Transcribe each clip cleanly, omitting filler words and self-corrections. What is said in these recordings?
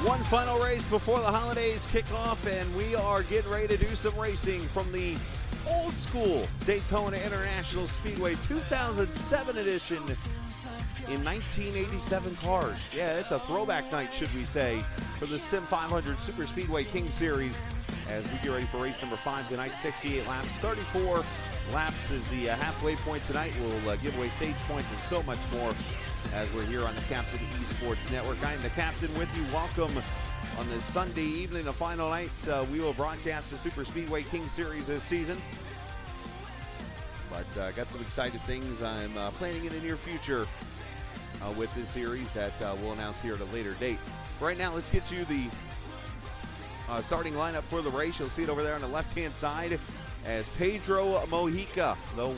One final race before the holidays kick off, and we are getting ready to do some racing from the old school Daytona International Speedway 2007 edition in 1987 cars. Yeah, it's a throwback night, should we say, for the Sim500 Superspeedway King Series as we get ready for race number 5 tonight. 68 laps, 34 laps is the halfway point tonight. We'll give away stage points and so much more as we're here on the Captain Esports Network. I am the Captain with you. Welcome on this Sunday evening, the final night. We will broadcast the Superspeedway King Series this season. But got some exciting things I'm planning in the near future with this series that we'll announce here at a later date. Right now, let's get you the starting lineup for the race. You'll see it over there on the left-hand side as Pedro Mojica, the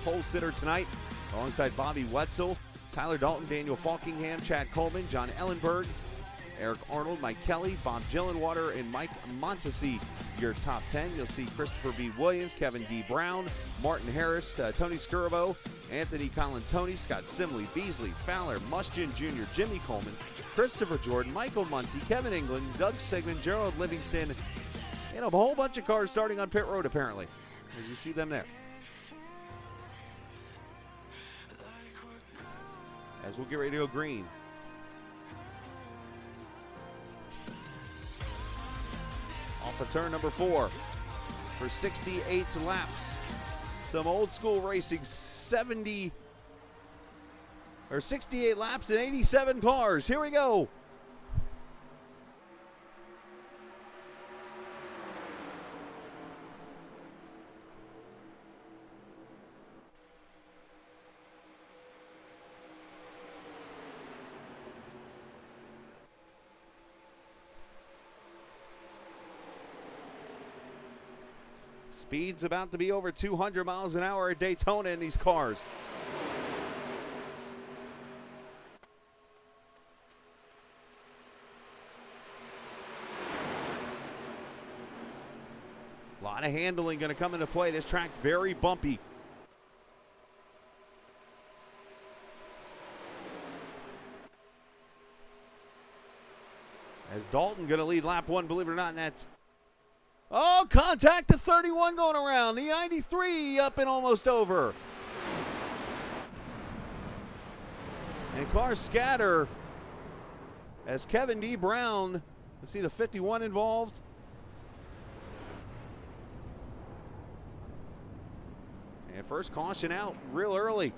pole sitter tonight, alongside Bobby Wetzel, Tyler Dalton, Daniel Falkingham, Chad Coleman, John Ellenberg, Eric Arnold, Mike Kelly, Bob Gillenwater, and Mike Montesi, your top 10. You'll see Christopher B. Williams, Kevin D. Brown, Martin Harris, Tony Scurbo, Anthony Colantoni, Scott Simley, Beasley, Fowler, Mustian Jr., Jimmy Coleman, Christopher Jordan, Michael Muncie, Kevin England, Doug Sigmund, Gerald Livingston, and a whole bunch of cars starting on pit road apparently, as you see them there. As we'll get ready to go green. Off of turn number 4 for 68 laps. Some old school racing, 68 laps and 87 cars. Here we go. Speed's about to be over 200 miles an hour at Daytona in these cars. A lot of handling going to come into play. This track very bumpy. As Dalton going to lead lap 1, believe it or not, and that's oh, contact to 31 going around. The 93 up and almost over. And cars scatter as Kevin D. Brown, let's see the 51 involved. And first caution out real early.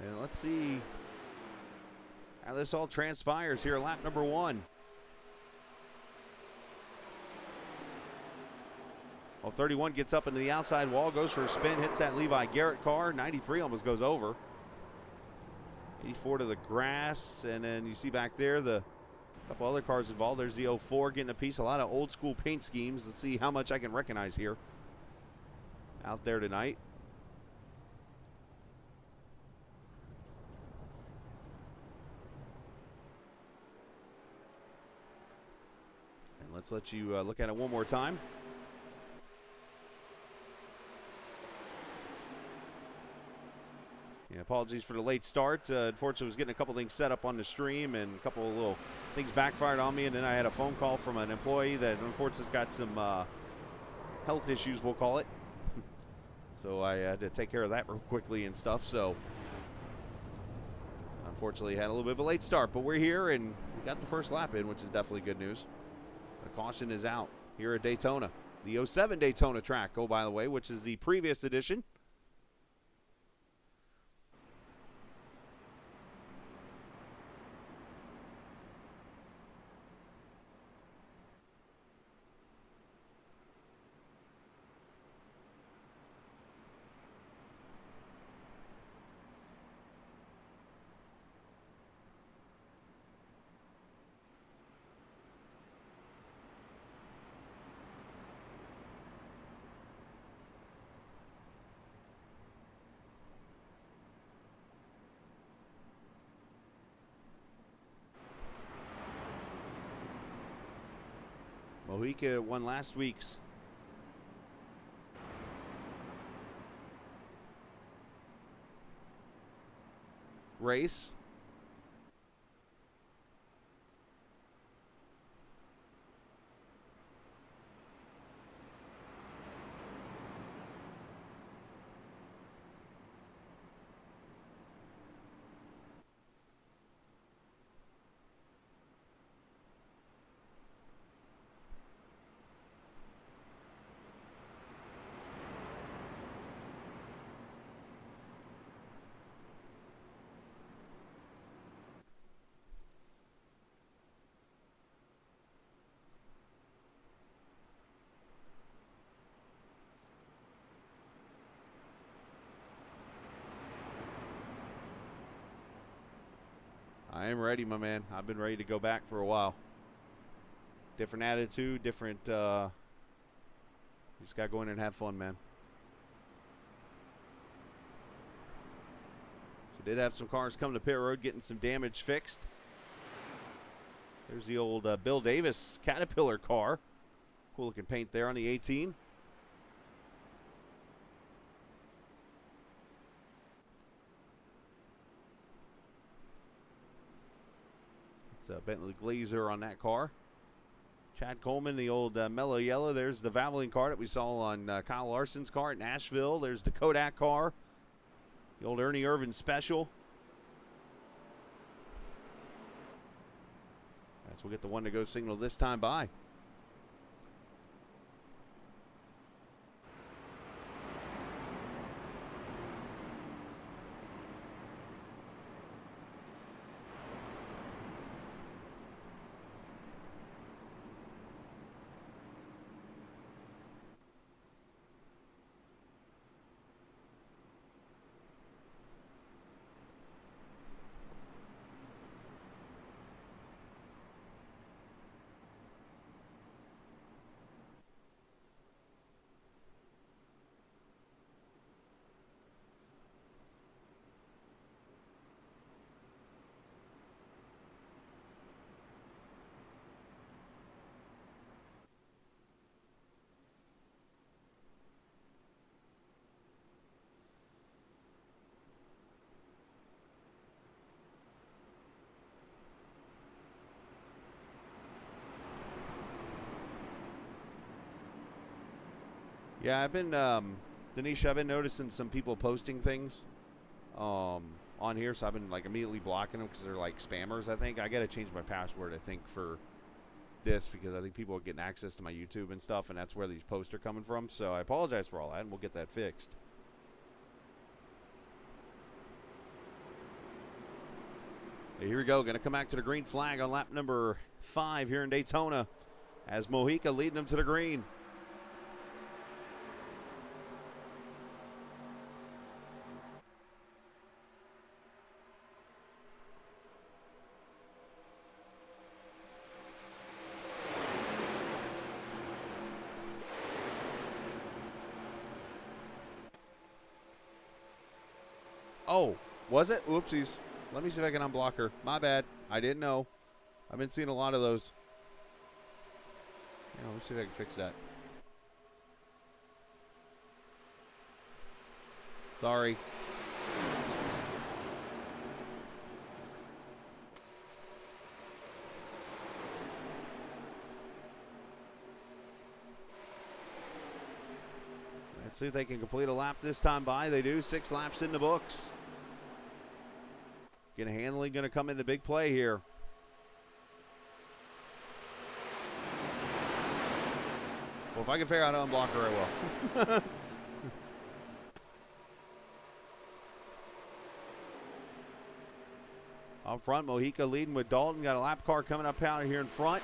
And let's see how this all transpires here, lap number 1. Well, 31 gets up into the outside wall, goes for a spin, hits that Levi Garrett car. 93 almost goes over. 84 to the grass, and then you see back there the couple other cars involved. There's the 04 getting a piece. A lot of old school paint schemes. Let's see how much I can recognize here out there tonight. Let's let you look at it one more time. Yeah, apologies for the late start. Unfortunately, I was getting a couple things set up on the stream, and a couple of little things backfired on me, and then I had a phone call from an employee that unfortunately got some health issues, we'll call it. So I had to take care of that real quickly and stuff. So unfortunately, had a little bit of a late start, but we're here, and we got the first lap in, which is definitely good news. The caution is out here at Daytona. The 07 Daytona track, oh, by the way, which is the previous edition. Mojica won last week's race. I am ready, my man. I've been ready to go back for a while. Different attitude, different, you just got to go in and have fun, man. So did have some cars come to pit road getting some damage fixed. There's the old Bill Davis Caterpillar car. Cool looking paint there on the 18. It's a Bentley Glazer on that car. Chad Coleman, the old Mellow Yellow. There's the Valvoline car that we saw on Kyle Larson's car at Nashville. There's the Kodak car. The old Ernie Irvin Special. So we'll get the one to go signal this time by. Yeah, I've been, Denisha, I've been noticing some people posting things on here, so I've been like immediately blocking them because they're like spammers, I think. I got to change my password, I think, for this because I think people are getting access to my YouTube and stuff, and that's where these posts are coming from. So I apologize for all that, and we'll get that fixed. Here we go. Going to come back to the green flag on lap number 5 here in Daytona as Mojica leading them to the green. Oh, was it? Oopsies. Let me see if I can unblock her. My bad. I didn't know. I've been seeing a lot of those. Yeah, let's see if I can fix that. Sorry. Let's see if they can complete a lap this time by. They do. 6 laps in the books. Handling going to come in the big play here. Well, if I can figure out how to unblock her, I will. Up front, Mojica leading with Dalton. Got a lap car coming up out here in front.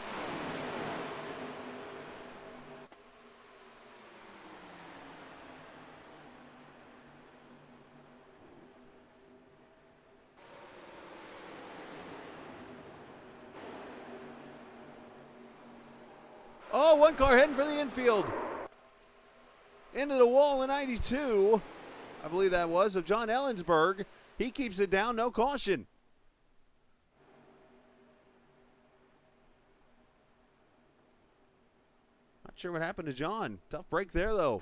Oh, one car heading for the infield. Into the wall in 92. I believe that was of John Ellensberg. He keeps it down, no caution. sure what happened to John. Tough break there, though.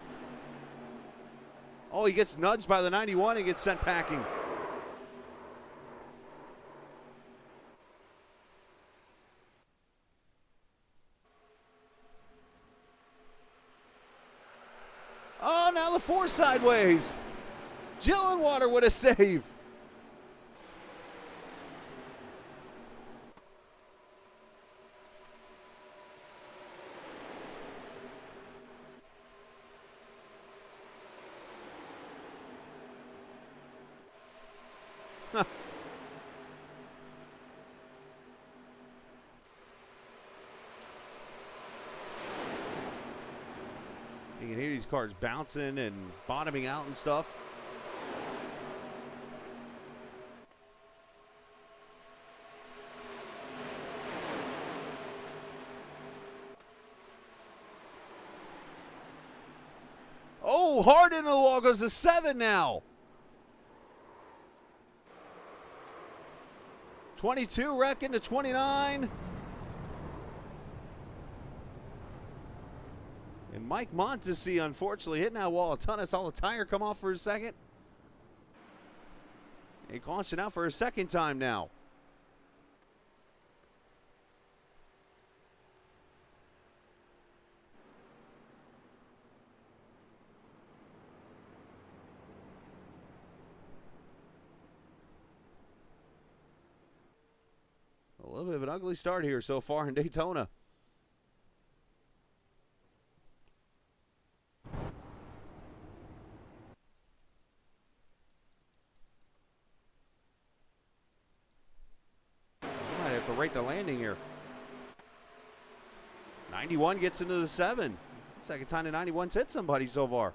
Oh, he gets nudged by the 91 and gets sent packing. Oh, now the 4 sideways. Gillenwater with a save. You can hear these cars bouncing and bottoming out and stuff. Oh, hard into the wall goes to 7 now. 22 wrecking to 29. And Mike Montesi, unfortunately, hitting that wall a ton. I saw the tire come off for a second. He cautioned out for a second time now. A little bit of an ugly start here so far in Daytona. Might have to rate the landing here. 91 gets into the 7. Second time the 91's hit somebody so far.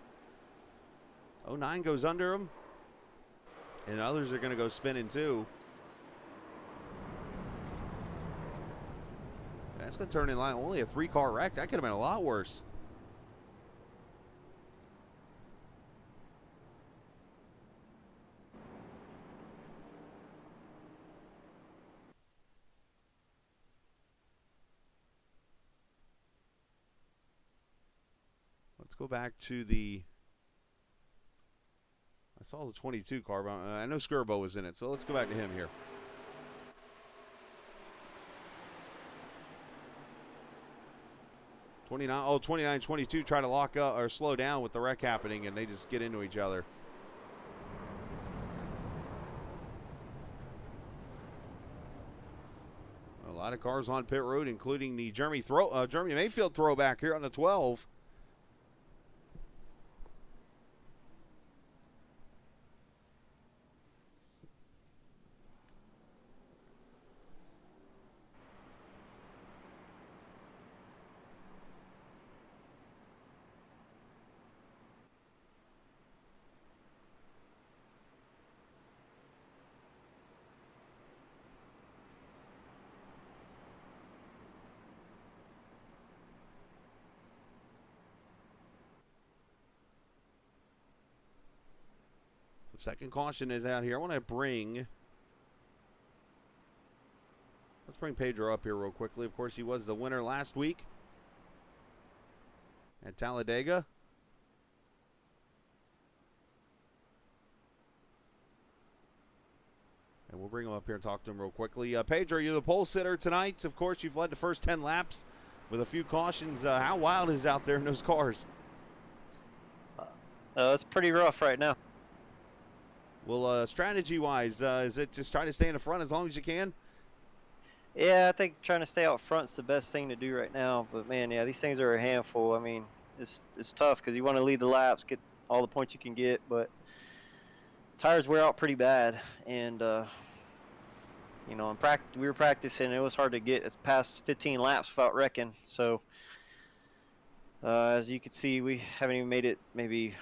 09 goes under him. And others are going to go spinning too. That's going to turn in line. Only a 3-car wreck. That could have been a lot worse. Let's go back to the... I saw the 22 car, but I know Skirbo was in it, so let's go back to him here. Oh, 29, 22 try to lock up or slow down with the wreck happening, and they just get into each other. A lot of cars on pit road, including the Jeremy Mayfield throwback here on the 12. Second caution is out here. I want to bring... Let's bring Pedro up here real quickly. Of course, he was the winner last week at Talladega. And we'll bring him up here and talk to him real quickly. Pedro, you're the pole sitter tonight. Of course, you've led the first 10 laps with a few cautions. How wild is it out there in those cars? It's pretty rough right now. Well, strategy-wise, is it just try to stay in the front as long as you can? Yeah, I think trying to stay out front's the best thing to do right now. But man, yeah, these things are a handful. I mean, it's tough because you want to lead the laps, get all the points you can get, but tires wear out pretty bad. And you know, we were practicing. It was hard to get past 15 laps without wrecking. So as you can see, we haven't even made it maybe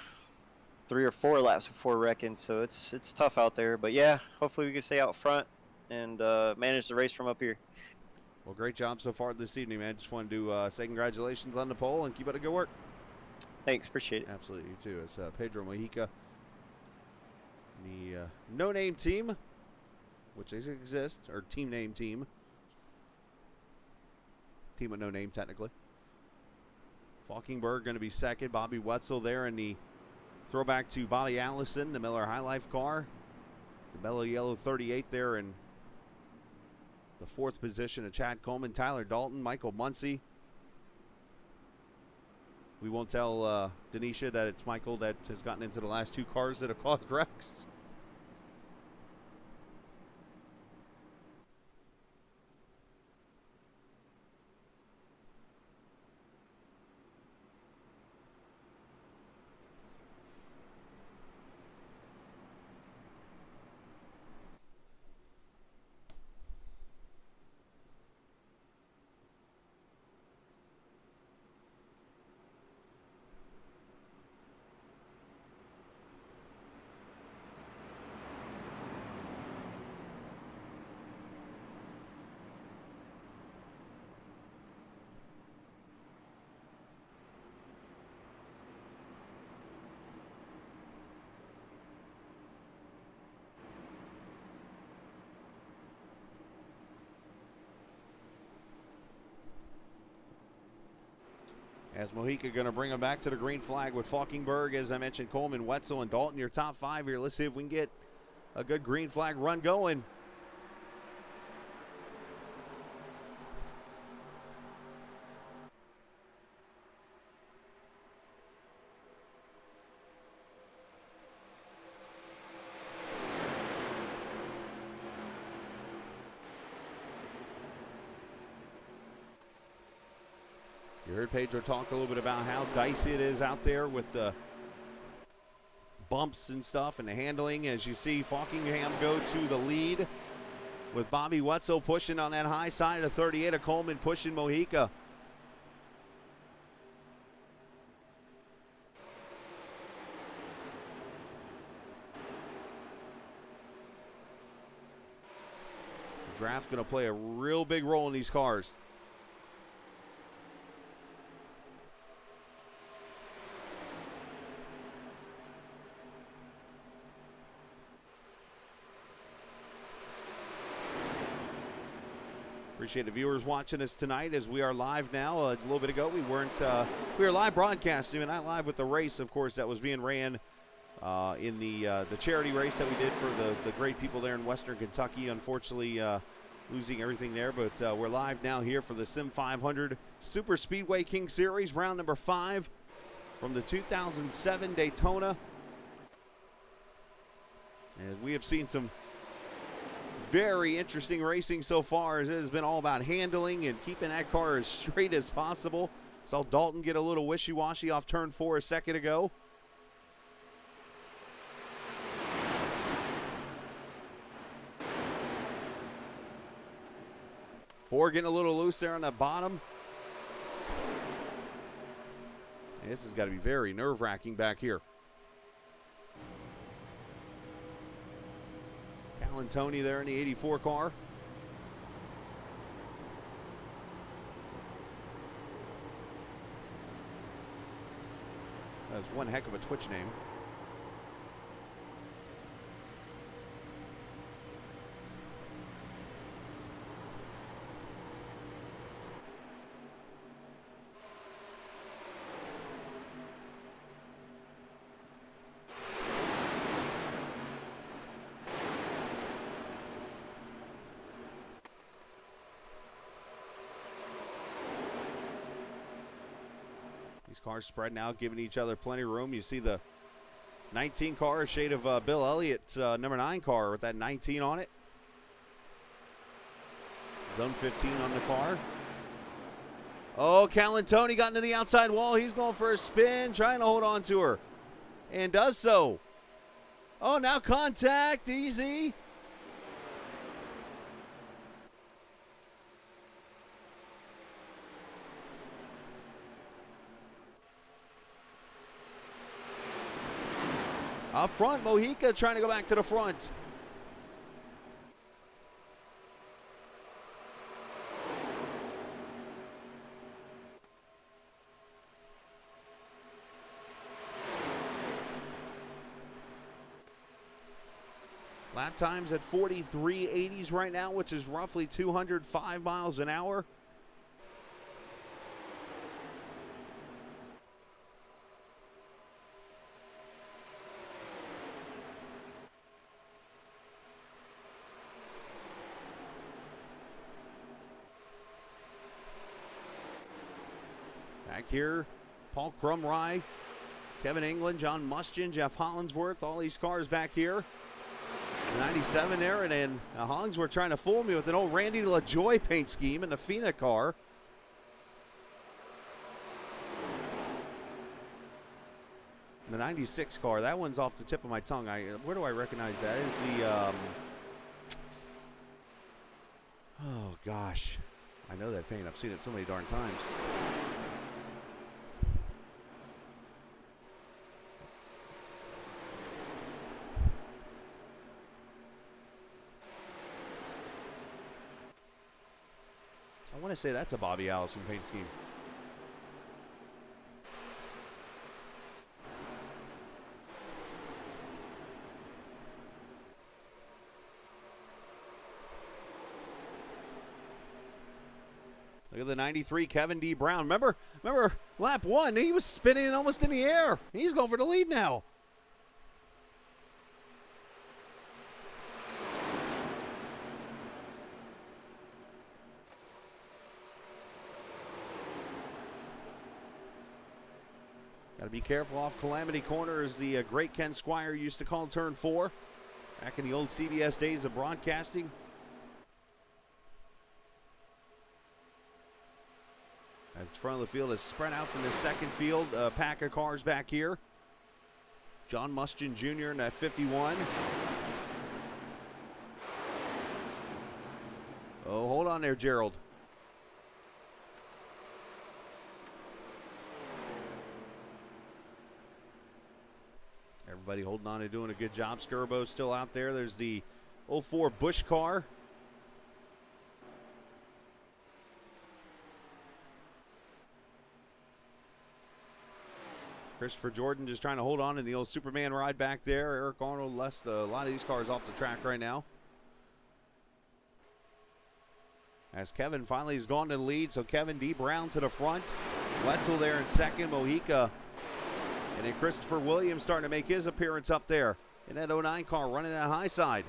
3 or 4 laps before wrecking, so it's tough out there. But yeah, hopefully we can stay out front and manage the race from up here. Well, great job so far this evening, man. Just wanted to say congratulations on the pole and keep up the good work. Thanks, appreciate it. Absolutely, you too. It's Pedro Mojica, the no-name team, which exists, or team name team. Team with no name, technically. Falkenberg going to be second. Bobby Wetzel there in the throwback to Bobby Allison, the Miller High Life car. The mellow yellow 38 there in the fourth position of Chad Coleman, Tyler Dalton, Michael Muncy. We won't tell Denisha that it's Michael that has gotten into the last two cars that have caused wrecks. As Mojica going to bring him back to the green flag with Falkenberg, as I mentioned, Coleman, Wetzel, and Dalton, your top five here. Let's see if we can get a good green flag run going. You heard Pedro talk a little bit about how dicey it is out there with the bumps and stuff and the handling. As you see Falkingham go to the lead with Bobby Wetzel pushing on that high side of 38 of Coleman, pushing Mojica. The draft's going to play a real big role in these cars. Appreciate the viewers watching us tonight as we are live now. A little bit ago we were live broadcasting, and not live with the race, of course, that was being ran in the charity race that we did for the great people there in Western Kentucky. Unfortunately, losing everything there, but we're live now here for the Sim500 Superspeedway King Series, round number 5 from the 2007 Daytona. And we have seen some very interesting racing so far, as it has been all about handling and keeping that car as straight as possible. Saw Dalton get a little wishy-washy off turn 4 a second ago. Ford getting a little loose there on the bottom. And this has got to be very nerve-wracking back here. And Tony there in the 84 car. That's one heck of a Twitch name. Cars spreading out, giving each other plenty of room. You see the 19 car, a shade of Bill Elliott, number 9 car with that 19 on it. Zone 15 on the car. Oh, Calantoni got into the outside wall. He's going for a spin, trying to hold on to her, and does so. Oh, now contact, easy. Up front, Mojica trying to go back to the front. Lap times at 43.80s right now, which is roughly 205 miles an hour. back here. Paul Crumry, Kevin England, John Mustian, Jeff Hollingsworth, all these cars back here. The 97 there, and then Hollingsworth trying to fool me with an old Randy LaJoy paint scheme in the Fina car. The 96 car, that one's off the tip of my tongue. Where do I recognize that? Is the, oh gosh. I know that paint, I've seen it so many darn times. I want to say that's a Bobby Allison paint scheme. Look at the 93 Kevin D. Brown. Remember lap 1, he was spinning almost in the air. He's going for the lead now. Got to be careful off Calamity Corner, as the great Ken Squire used to call turn 4 back in the old CBS days of broadcasting. As the front of the field is spread out from the second field, a pack of cars back here. John Mustian Jr. in that 51. Oh, hold on there, Gerald. Everybody holding on and doing a good job. Skirbo's still out there. There's the 04 Busch car. Christopher Jordan just trying to hold on in the old Superman ride back there. Eric Arnold left a lot of these cars off the track right now. As Kevin finally has gone to the lead, so Kevin D. Brown to the front. Wetzel there in second, Mojica. And then Christopher Williams starting to make his appearance up there in that 09 car, running that high side.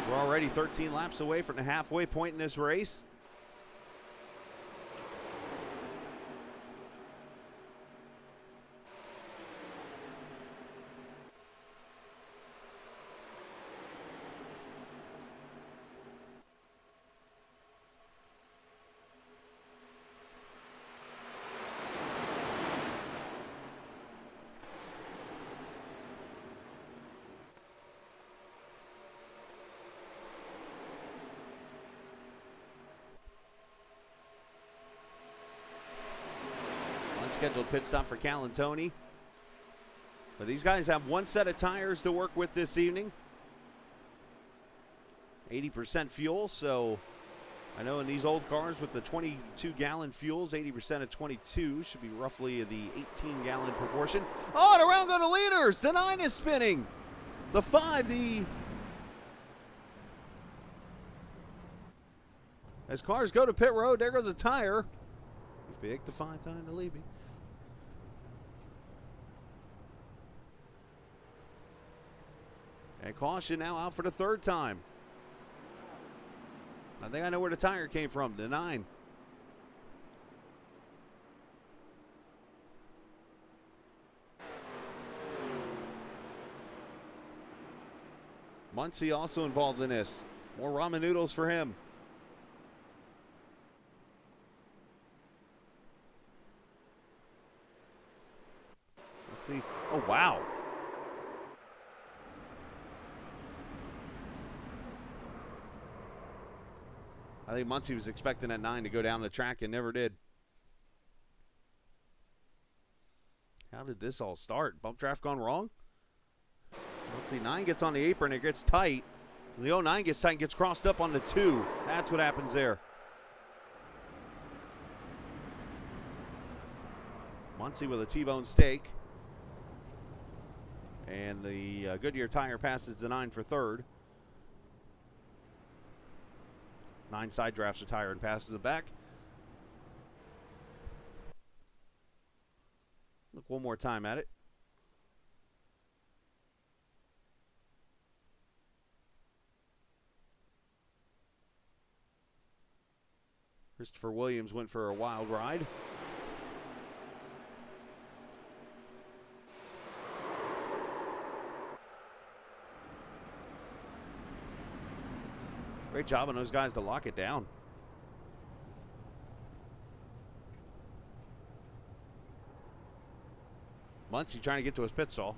We're already 13 laps away from the halfway point in this race. Scheduled pit stop for Calantoni. But these guys have one set of tires to work with this evening. 80% fuel, so I know in these old cars with the 22-gallon fuels, 80% of 22 should be roughly the 18-gallon proportion. Oh, and around go the leaders. The 9 is spinning. The 5, as cars go to pit road, there goes the tire. It's big to find time to leave me. And caution now out for the 3rd time. I think I know where the tire came from, the 9. Muncie also involved in this. More ramen noodles for him. Let's see. Oh, wow. I think Muncie was expecting that 9 to go down the track and never did. How did this all start? Bump draft gone wrong? Let's see, 9 gets on the apron, it gets tight. The 09 gets tight and gets crossed up on the 2. That's what happens there. Muncie with a T-bone steak. And the Goodyear tire passes the 9 for 3rd. 9 side drafts the tire and passes it back. Look one more time at it. Christopher Williams went for a wild ride. Great job on those guys to lock it down. Muncie trying to get to his pit stall.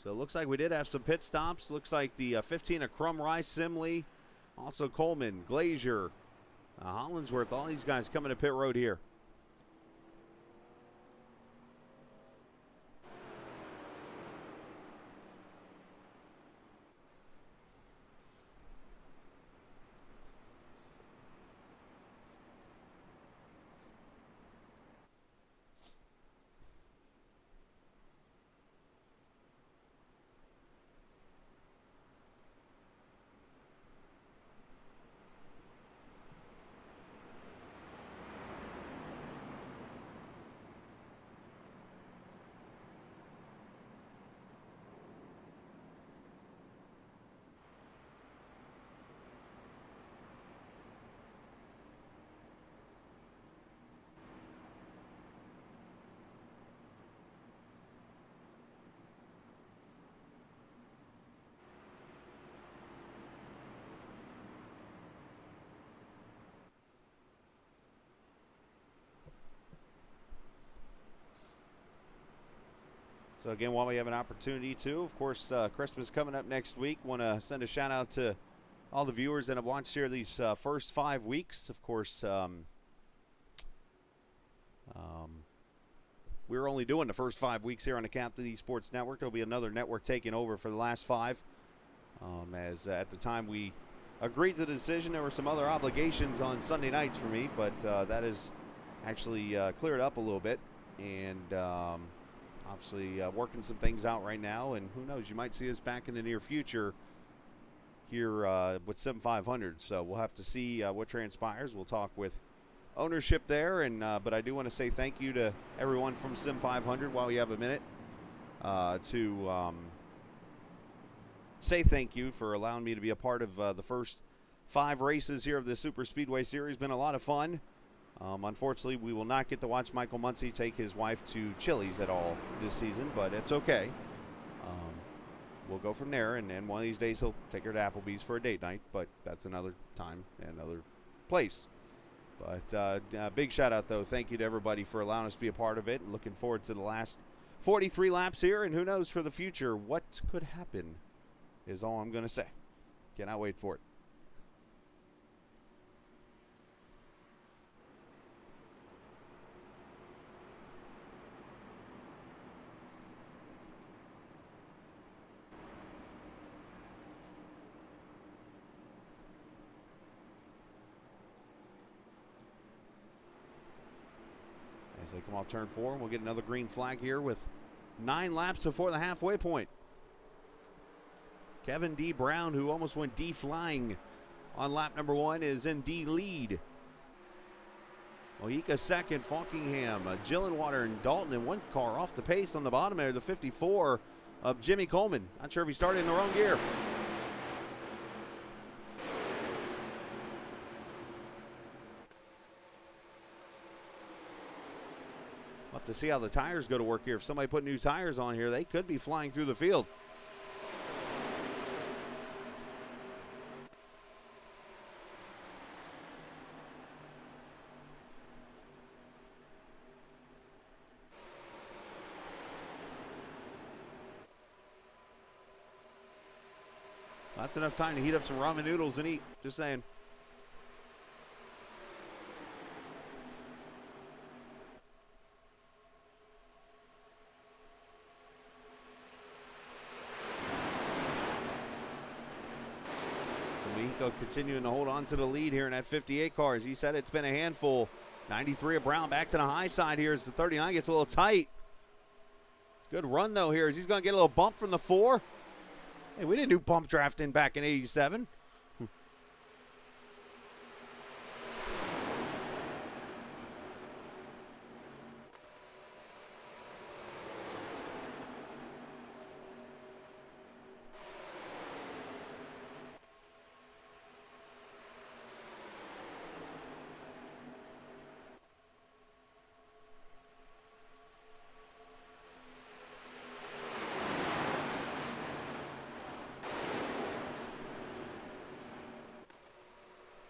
So it looks like we did have some pit stops. Looks like the 15 of Crum Rice, Simley, also Coleman, Glazier, Hollinsworth, all these guys coming to pit road here. So again, while we have an opportunity to, of course, Christmas coming up next week, want to send a shout out to all the viewers that have watched here these first 5 weeks. Of course, we're only doing the first 5 weeks here on the Captain Esports Network. There'll be another network taking over for the last 5. As at the time we agreed to the decision, there were some other obligations on Sunday nights for me, but that is actually cleared up a little bit. And obviously working some things out right now, and who knows, you might see us back in the near future here with Sim500. So we'll have to see what transpires. We'll talk with ownership there, and but I do want to say thank you to everyone from Sim500 while we have a minute to say thank you for allowing me to be a part of the first 5 races here of the Superspeedway Series. Been a lot of fun. Unfortunately, we will not get to watch Michael Muncie take his wife to Chili's at all this season, but it's okay. We'll go from there, and one of these days he'll take her to Applebee's for a date night, but that's another time and another place. But big shout out, though. Thank you to everybody for allowing us to be a part of it, and looking forward to the last 43 laps here, and who knows for the future what could happen is all I'm going to say. Cannot wait for it. As they come off turn 4, and we'll get another green flag here with 9 laps before the halfway point. Kevin D. Brown, who almost went D flying on lap number 1, is in D lead. Mojica second, Falkingham, Gillenwater, and Dalton in one car off the pace on the bottom there, the 54 of Jimmy Coleman. Not sure if he started in the wrong gear. We'll have to see how the tires go to work here. If somebody put new tires on here, they could be flying through the field. That's enough time to heat up some ramen noodles and eat. Just saying. So Mexico continuing to hold on to the lead here in that 58 car. As he said, it's been a handful. 93 of Brown back to the high side here as the 39 gets a little tight. Good run, though, here as he's going to get a little bump from the 4. Hey, we didn't do bump drafting back in '87.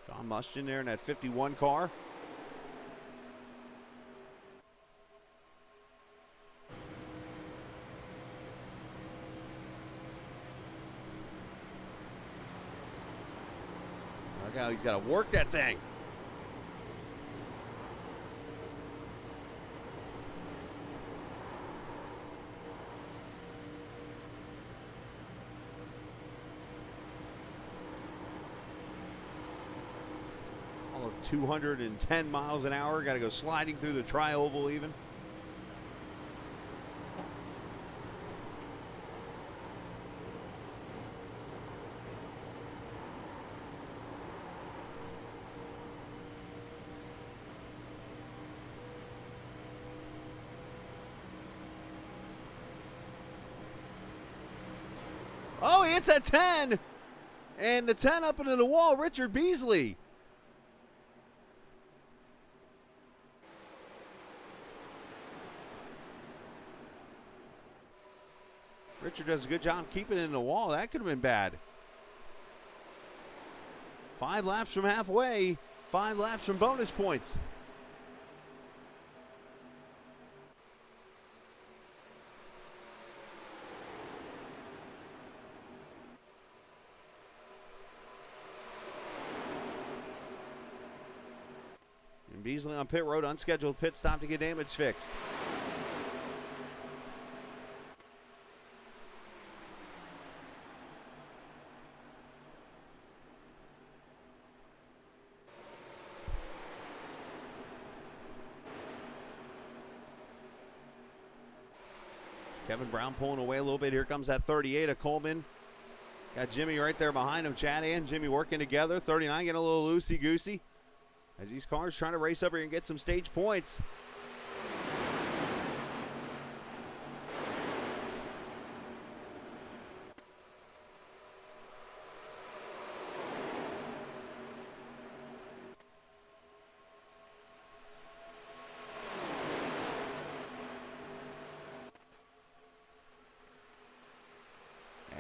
John Mustian there in that 51 car. Look how he's got to work that thing. All of 210 miles an hour. Got to go sliding through the tri-oval even. Oh, he hits a 10. And the 10 up into the wall, Richard Beasley. Richard does a good job keeping it in the wall. That could have been bad. 5 laps from halfway. 5 laps from bonus points. And Beasley on pit road, unscheduled pit stop to get damage fixed. Kevin Brown pulling away a little bit. Here comes that 38 of Coleman. Got Jimmy right there behind him. Chad and Jimmy working together. 39 getting a little loosey-goosey as these cars trying to race up here and get some stage points.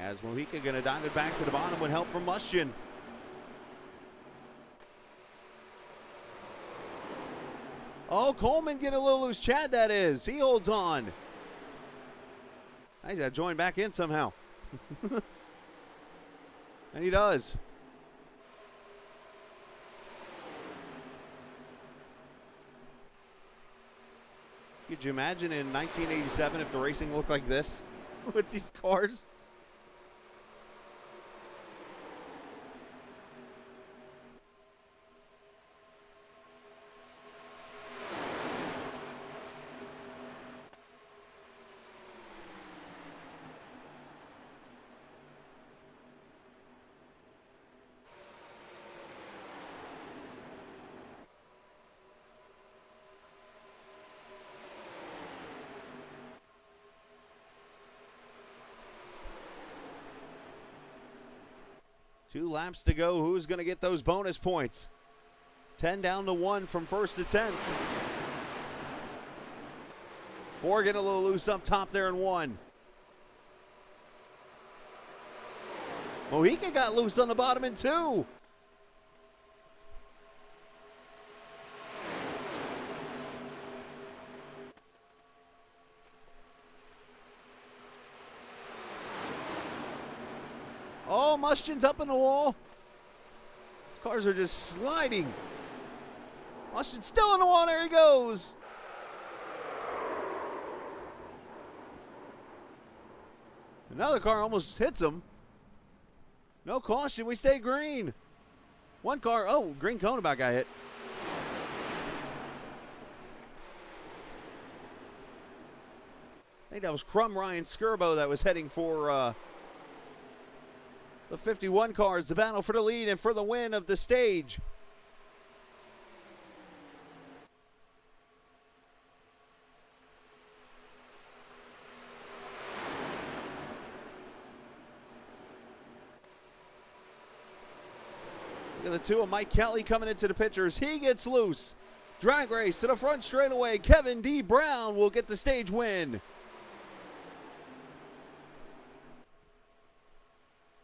As Mojica going to dive it back to the bottom with help from Mustian. Oh, Coleman getting a little loose. Chad, that is. He holds on. He's got to join back in somehow. And he does. Could you imagine in 1987 if the racing looked like this with these cars? Two laps to go. Who's going to get those bonus points? 10 down to 1 from first to 10th. 4 getting a little loose up top there in 1. Mojica got loose on the bottom in 2. Oh, Mustian's up in the wall. Cars are just sliding. Mustian's still in the wall. There he goes. Another car almost hits him. No caution. We stay green. One car. Oh, green cone about got hit. I think that was Crumb Ryan Skirbo that was heading for The 51 cars, the battle for the lead and for the win of the stage. Look at the two of Mike Kelly coming into the pictures. He gets loose. Drag race to the front straightaway. Kevin D. Brown will get the stage win.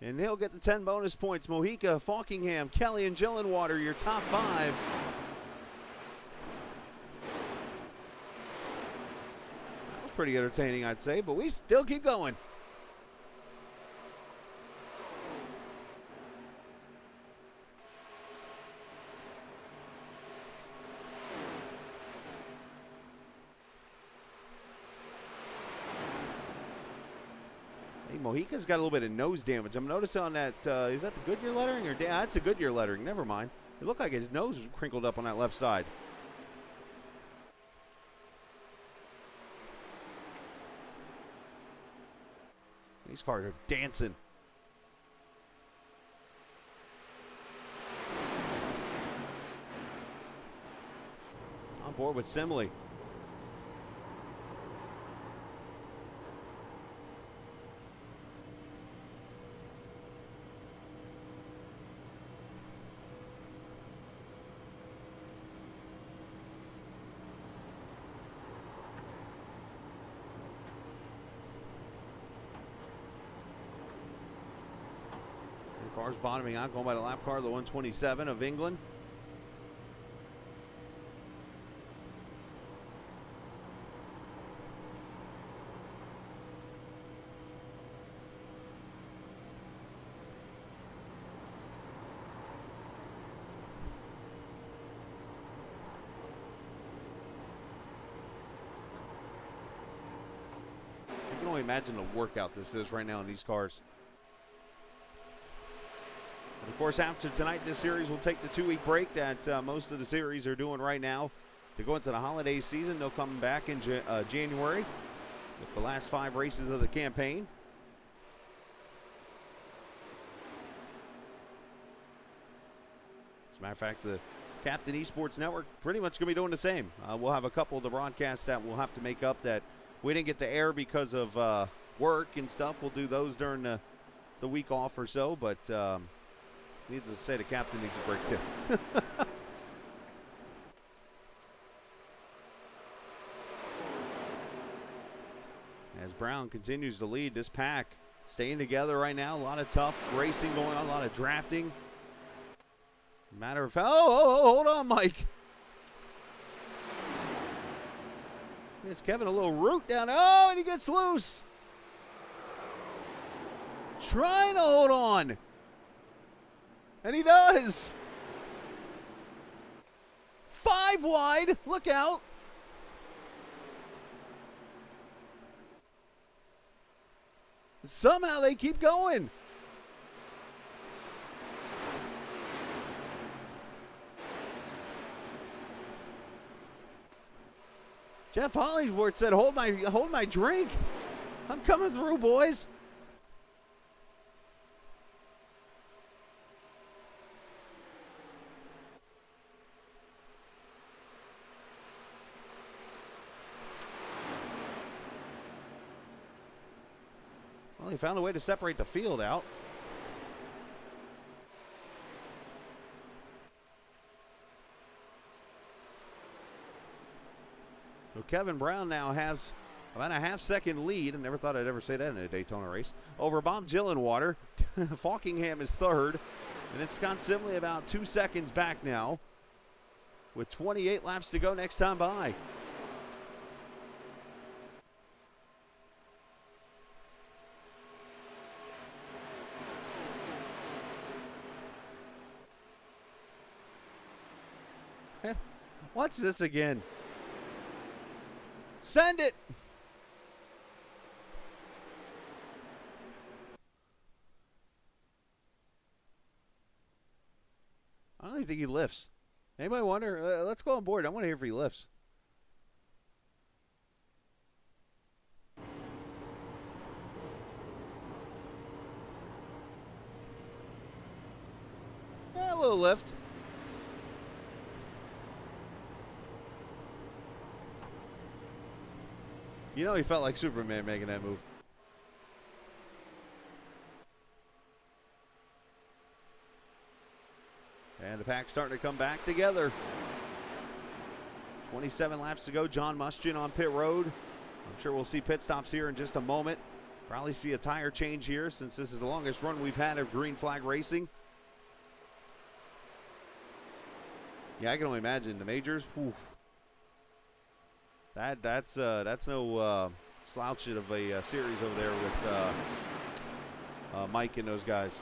And he'll get the 10 bonus points. Mojica, Falkingham, Kelly, and Gillenwater, your top 5. That was pretty entertaining, I'd say, but we still keep going. Mojica's got a little bit of nose damage. I'm noticing on that, is that the Goodyear lettering? Or that's the Goodyear lettering. Never mind. It looked like his nose was crinkled up on that left side. These cars are dancing. On board with Simley. Cars bottoming out, going by the lap car, the 127 of England. I can only imagine the workout this is right now in these cars. Of course, after tonight, this series will take the 2-week break that most of the series are doing right now to go into the holiday season. They'll come back in January with the last 5 races of the campaign. As a matter of fact, the Captain Esports Network pretty much going to be doing the same. We'll have a couple of the broadcasts that we'll have to make up that we didn't get to air because of work and stuff. We'll do those during the week off or so, but needless to say, the captain needs a break too. As Brown continues to lead this pack, staying together right now. A lot of tough racing going on, a lot of drafting. Matter of fact, hold on, Mike. Gives Kevin a little root down. Oh, and he gets loose. Trying to hold on. And he does. 5 wide. Look out. Somehow they keep going. Jeff Hollingsworth said, hold my drink. I'm coming through, boys. Well, he found a way to separate the field out. So Kevin Brown now has about a half-second lead. I never thought I'd ever say that in a Daytona race. Over Bob Gillenwater. Falkingham is third. And it's Scott Simley about 2 seconds back now, with 28 laps to go next time by. Watch this again. Send it. I don't even think he lifts. Anybody wonder? Let's go on board. I want to hear if he lifts. little lift. You know he felt like Superman making that move. And the pack's starting to come back together. 27 laps to go. John Mustian on pit road. I'm sure we'll see pit stops here in just a moment. Probably see a tire change here since this is the longest run we've had of green flag racing. Yeah, I can only imagine the majors. Whew. That's no slouch of a series over there with Mike and those guys.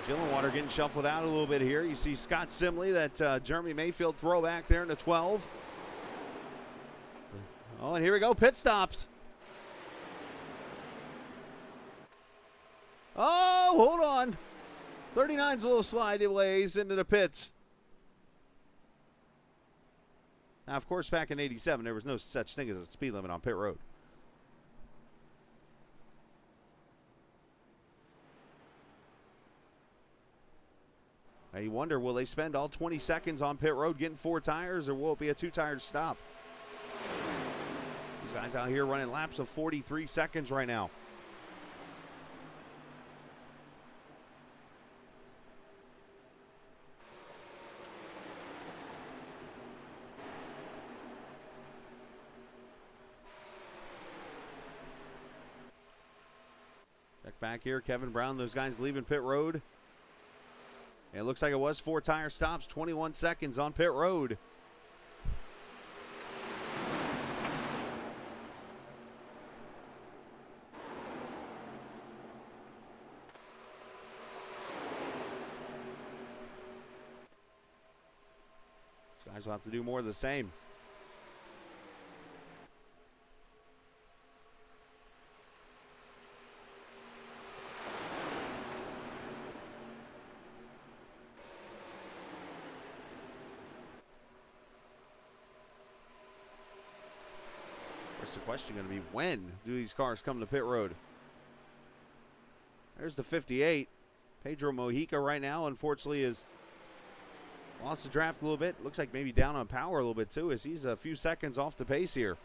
Gillenwater getting shuffled out a little bit here. You see Scott Simley, that Jeremy Mayfield throwback there in the 12. Oh, and here we go, pit stops. Oh, hold on. 39's a little sideways into the pits. Now, of course, back in 87, there was no such thing as a speed limit on pit road. Now you wonder, will they spend all 20 seconds on pit road getting 4 tires, or will it be a 2-tire stop? These guys out here running laps of 43 seconds right now. Check back here, Kevin Brown, those guys leaving pit road. And it looks like it was 4 tire stops, 21 seconds on pit road. These guys will have to do more of the same. The question going to be, when do these cars come to pit road? There's the 58. Pedro Mojica right now, unfortunately, has lost the draft a little bit. Looks like maybe down on power a little bit too, as he's a few seconds off the pace here.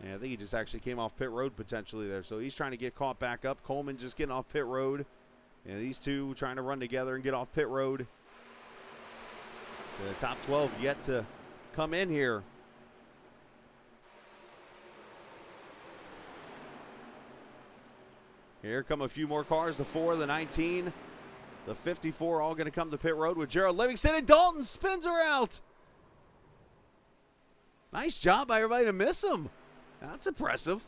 Yeah, I think he just actually came off pit road potentially there, so he's trying to get caught back up. Coleman just getting off pit road. And these two trying to run together and get off pit road. The top 12 yet to come in here. Here come a few more cars. The 4, the 19, the 54 all going to come to pit road with Gerald Livingston, and Dalton spins her out. Nice job by everybody to miss him. That's impressive.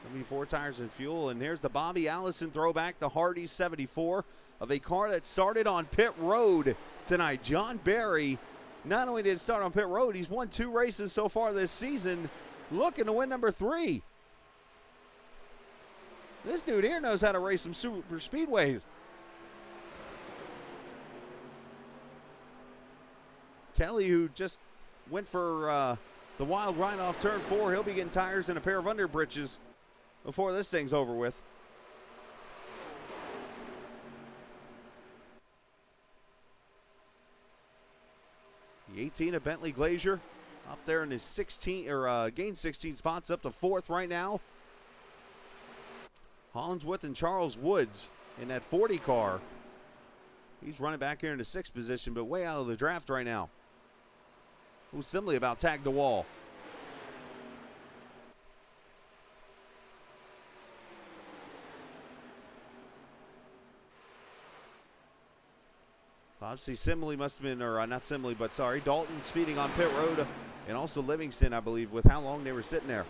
Gonna be 4 tires and fuel, and here's the Bobby Allison throwback, the Hardy 74 of a car that started on pit road tonight. John Barry not only did start on pit road, he's won 2 races so far this season, looking to win number 3. This dude here knows how to race some super speedways. Kelly, who just went for the wild ride off turn 4, he'll be getting tires and a pair of under britches before this thing's over with. The 18 of Bentley Glazier up there in his 16, or gained 16 spots, up to 4th right now. Hollinsworth and Charles Woods in that 40 car. He's running back here into 6th position, but way out of the draft right now. Who's simply about tagged the wall. Obviously, Simley must have been, or not Simley, but sorry, Dalton speeding on pit road, and also Livingston, I believe, with how long they were sitting there.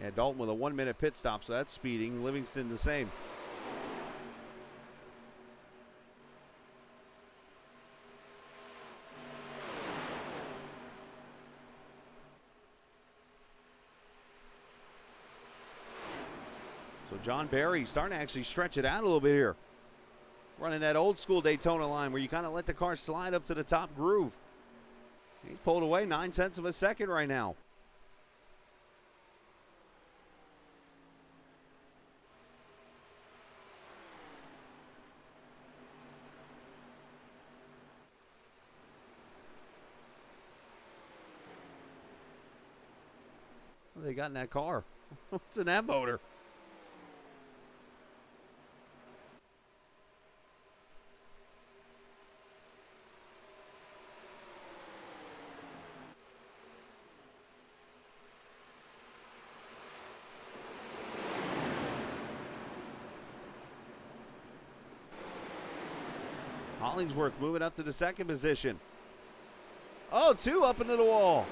Yeah, Dalton with a 1-minute pit stop, so that's speeding. Livingston the same. So John Barry starting to actually stretch it out a little bit here. Running that old school Daytona line where you kind of let the car slide up to the top groove. He's pulled away 9/10 of a second right now. What they got in that car? What's in that motor? Hollingsworth moving up to the second position. Oh, 2 up into the wall.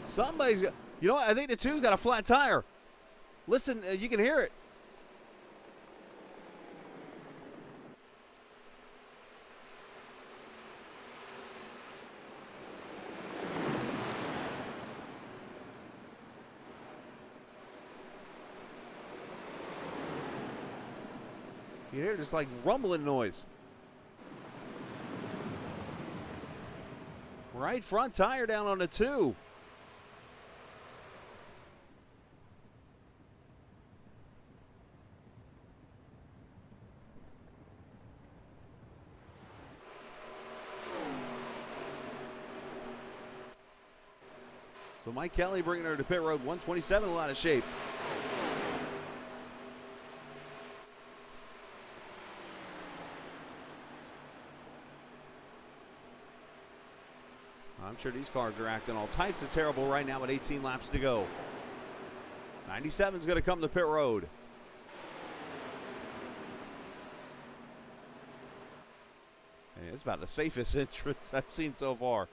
Somebody's got, you know what? I think the 2's got a flat tire. Listen, you can hear it. You hear just like rumbling noise. Right front tire down on the 2. So Mike Kelly bringing her to pit road, 127, a lot of shape. I'm sure these cars are acting all types of terrible right now with 18 laps to go. 97's going to come to pit road. And it's about the safest entrance I've seen so far.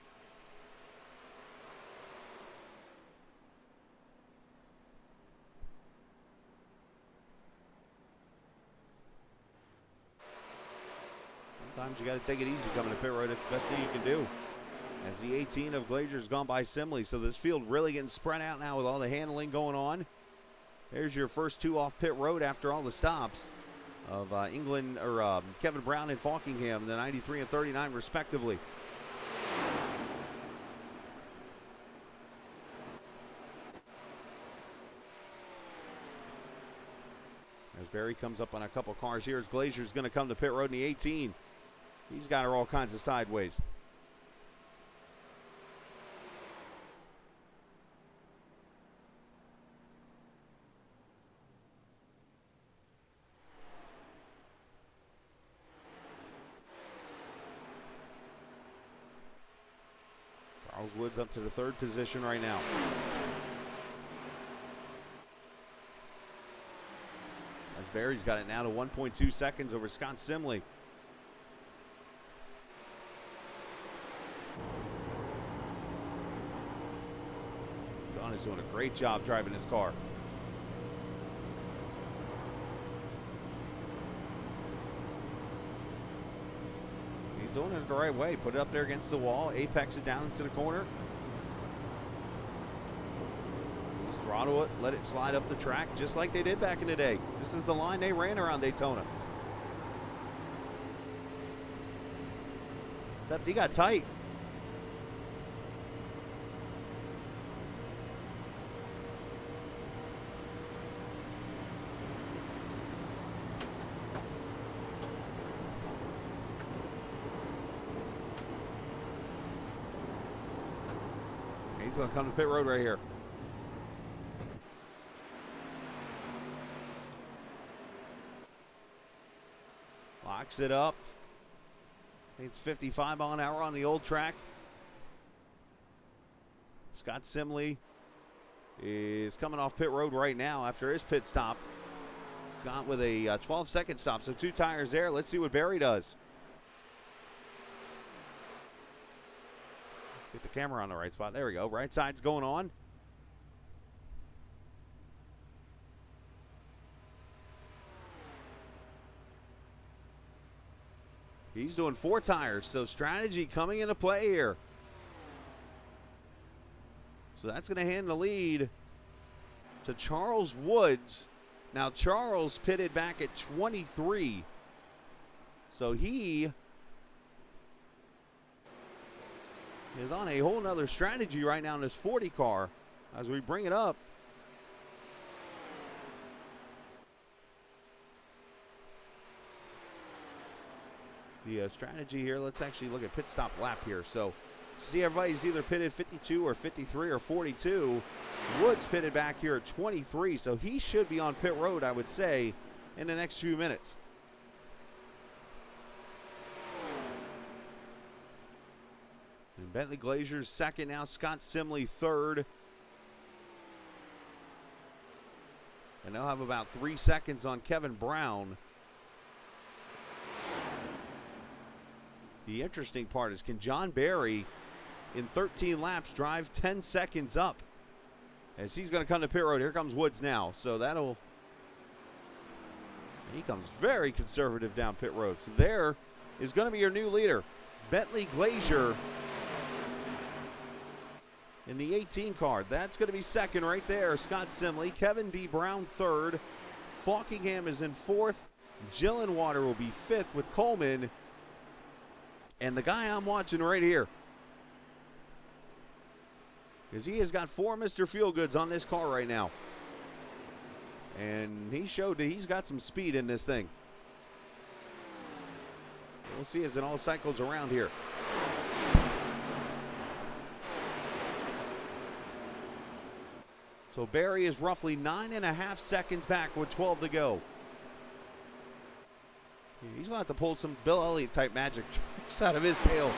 Sometimes you got to take it easy coming to pit road. It's the best thing you can do. As the 18 of Glazier's gone by Simley, so this field really getting spread out now with all the handling going on. There's your first 2 off pit road after all the stops of England, or Kevin Brown and Falkingham, the 93 and 39 respectively. As Barry comes up on a couple cars here, as Glazier's going to come to pit road in the 18. He's got her all kinds of sideways. Charles Woods up to the 3rd position right now. As Barry's got it now to 1.2 seconds over Scott Simley. John is doing a great job driving his car. He's doing it the right way. Put it up there against the wall. Apex it down into the corner. Just throttle it. Let it slide up the track just like they did back in the day. This is the line they ran around Daytona. Except he got tight. He's going to come to pit road right here. Locks it up. It's 55 mile an hour on the old track. Scott Simley is coming off pit road right now after his pit stop. Scott with a 12-second stop, so 2 tires there. Let's see what Barry does. Get the camera on the right spot. There we go. Right side's going on. He's doing 4 tires, so strategy coming into play here. So that's going to hand the lead to Charles Woods. Now Charles pitted back at 23. So he is on a whole nother strategy right now in this 40 car as we bring it up. The strategy here, let's actually look at pit stop lap here. So see, everybody's either pitted 52 or 53 or 42. Woods pitted back here at 23, so he should be on pit road, I would say, in the next few minutes. And Bentley Glazier's second now, Scott Simley third. And they'll have about 3 seconds on Kevin Brown. The interesting part is, can John Barry in 13 laps drive 10 seconds up? As he's going to come to pit road. Here comes Woods now. So that'll, he comes very conservative down pit road. So there is going to be your new leader, Bentley Glazier in the 18 car. That's going to be second right there, Scott Simley. Kevin B. Brown third. Falkingham is in fourth. Gillenwater will be fifth with Coleman. And the guy I'm watching right here, because he has got 4 Mr. Feelgoods on this car right now. And he showed that he's got some speed in this thing. We'll see as it all cycles around here. So Barry is roughly 9.5 seconds back with 12 to go. He's going to have to pull some Bill Elliott type magic tricks out of his tail.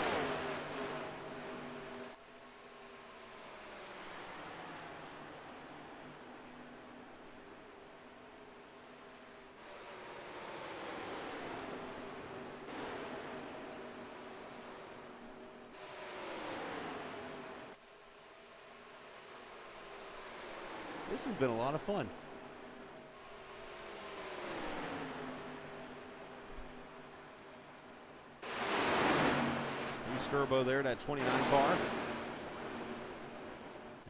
This has been a lot of fun. Skirbo there, that 29 car.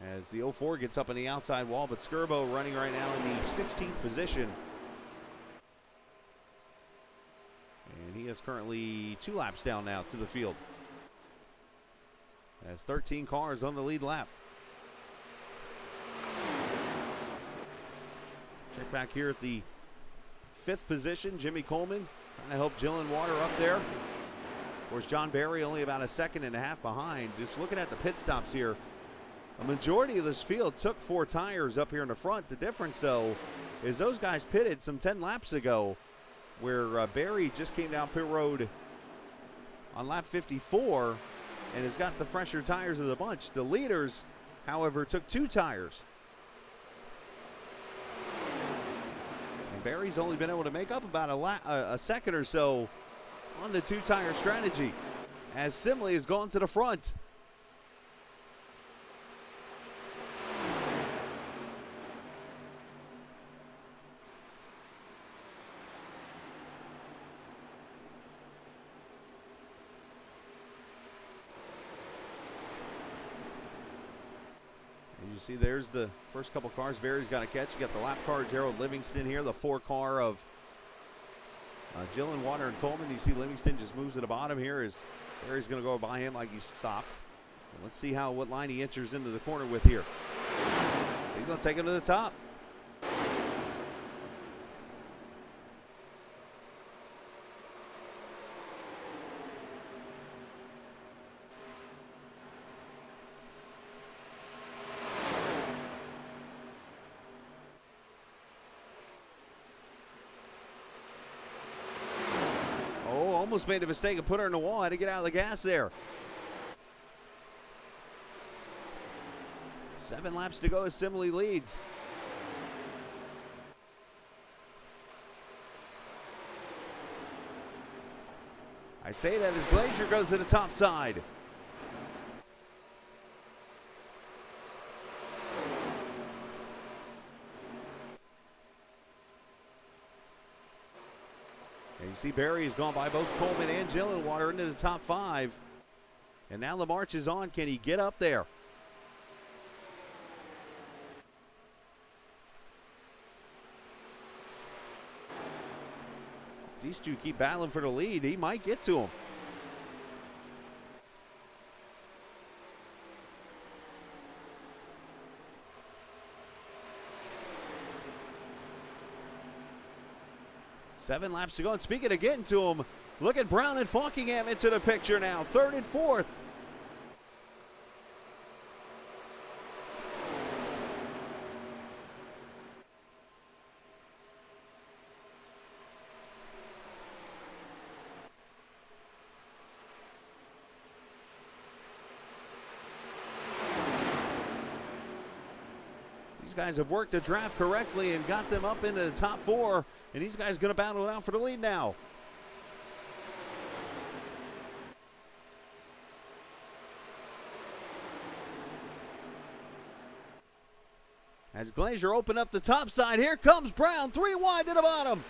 As the 04 gets up on the outside wall, but Skirbo running right now in the 16th position. And he is currently 2 laps down now to the field. As 13 cars on the lead lap. Check back here at the 5th position, Jimmy Coleman trying to help Gillenwater up there. Of course, John Barry only about 1.5 seconds behind. Just looking at the pit stops here, a majority of this field took 4 tires up here in the front. The difference, though, is those guys pitted some 10 laps ago, where Barry just came down pit road on lap 54 and has got the fresher tires of the bunch. The leaders, however, took 2 tires. And Barry's only been able to make up about a second or so on the 2-tire strategy, as Simley has gone to the front. And you see there's the first couple cars Barry's got to catch. You got the lap car, Gerald Livingston here, the 4 car of Gillenwater and Coleman. You see Livingston just moves to the bottom here as Barry's going to go by him like he stopped. And let's see what line he enters into the corner with here. He's going to take him to the top. almost made a mistake and put her in the wall. Had to get out of the gas there. 7 laps to go as Simile leads. I say that as Glazier goes to the top side. And you see Barry has gone by both Coleman and Gillenwater into the top 5. And now the march is on. Can he get up there? These two keep battling for the lead. He might get to him. Seven laps to go. And speaking of getting to him, look at Brown and Falkingham into the picture now. 3rd and 4th. These guys have worked the draft correctly and got them up into the top 4. And these guys going to battle it out for the lead now. As Glazier opened up the top side, here comes Brown, 3 wide to the bottom.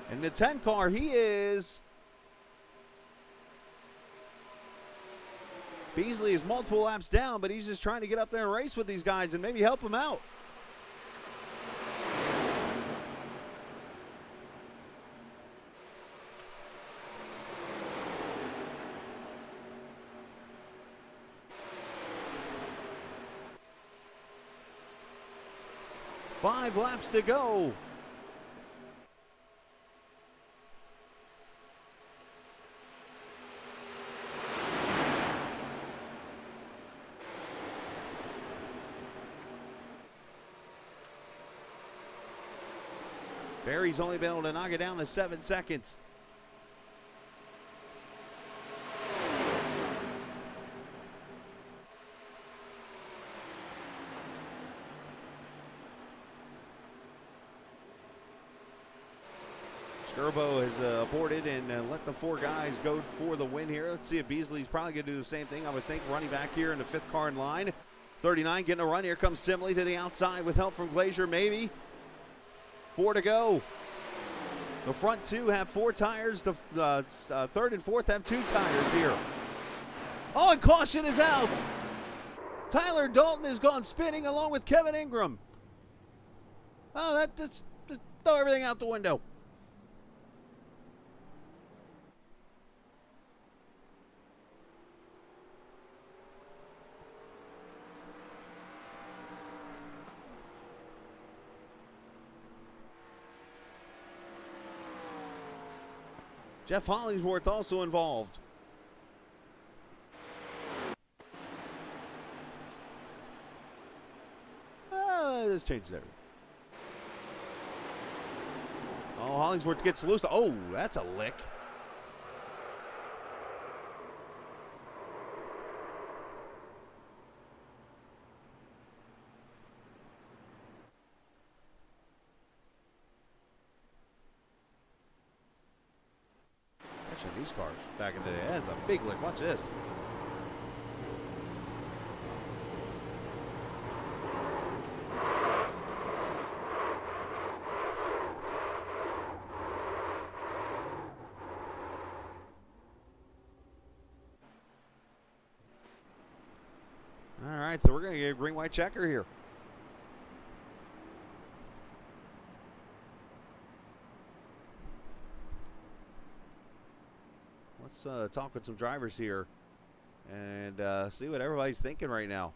In the 10 car, he is. Beasley is multiple laps down, but he's just trying to get up there and race with these guys and maybe help them out. Five laps to go. Barry's only been able to knock it down to 7 seconds. Skirbo has aborted and let the 4 guys go for the win here. Let's see if Beasley's probably going to do the same thing. I would think running back here in the 5th car in line. 39 getting a run. Here comes Simley to the outside with help from Glazier, maybe. 4 to go. The front 2 have 4 tires. The 3rd and 4th have 2 tires here. Oh, and caution is out. Tyler Dalton has gone spinning along with Kevin Ingram. Oh, just throw everything out the window. Jeff Hollingsworth also involved. This changes everything. Oh, Hollingsworth gets loose. Oh, that's a lick. These cars back in the day. That's a big lick. Watch this. All right, so we're going to get a green white checker here. Let's talk with some drivers here and see what everybody's thinking right now.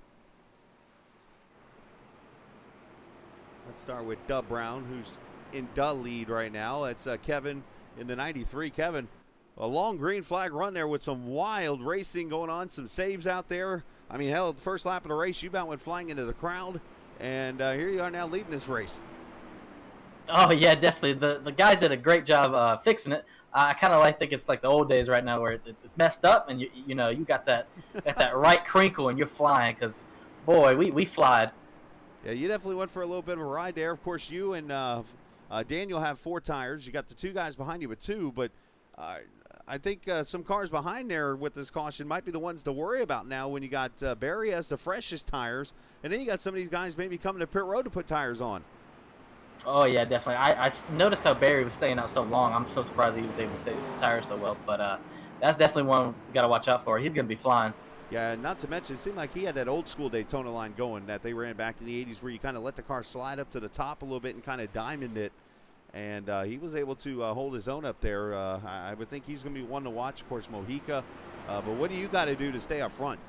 Let's start with Dub Brown, who's in the lead right now. It's Kevin in the 93. Kevin, A long green flag run there with some wild racing going on, some saves out there. I mean, hell, the first lap of the race, you about went flying into the crowd, and here you are now leading this race. Oh yeah, definitely. The guy did a great job fixing it. I kind of think it's like the old days right now where it's messed up, and you know you got that right crinkle and you're flying, because boy we flied. Yeah, you definitely went for a little bit of a ride there. Of course, you and Daniel have 4 tires. You got the 2 guys behind you with 2, but I think some cars behind there with this caution might be the ones to worry about now when you got Barry has the freshest tires, and then you got some of these guys maybe coming to pit road to put tires on. Oh yeah, definitely. I noticed how Barry was staying out so long. I'm so surprised he was able to save his tires so well. But that's definitely one you got to watch out for. He's going to be flying. Yeah, not to mention, it seemed like he had that old school Daytona line going that they ran back in the 80s where you kind of let the car slide up to the top a little bit and kind of diamond it. And he was able to hold his own up there. I would think he's going to be one to watch. Of course, Mojica. But what do you got to do to stay up front?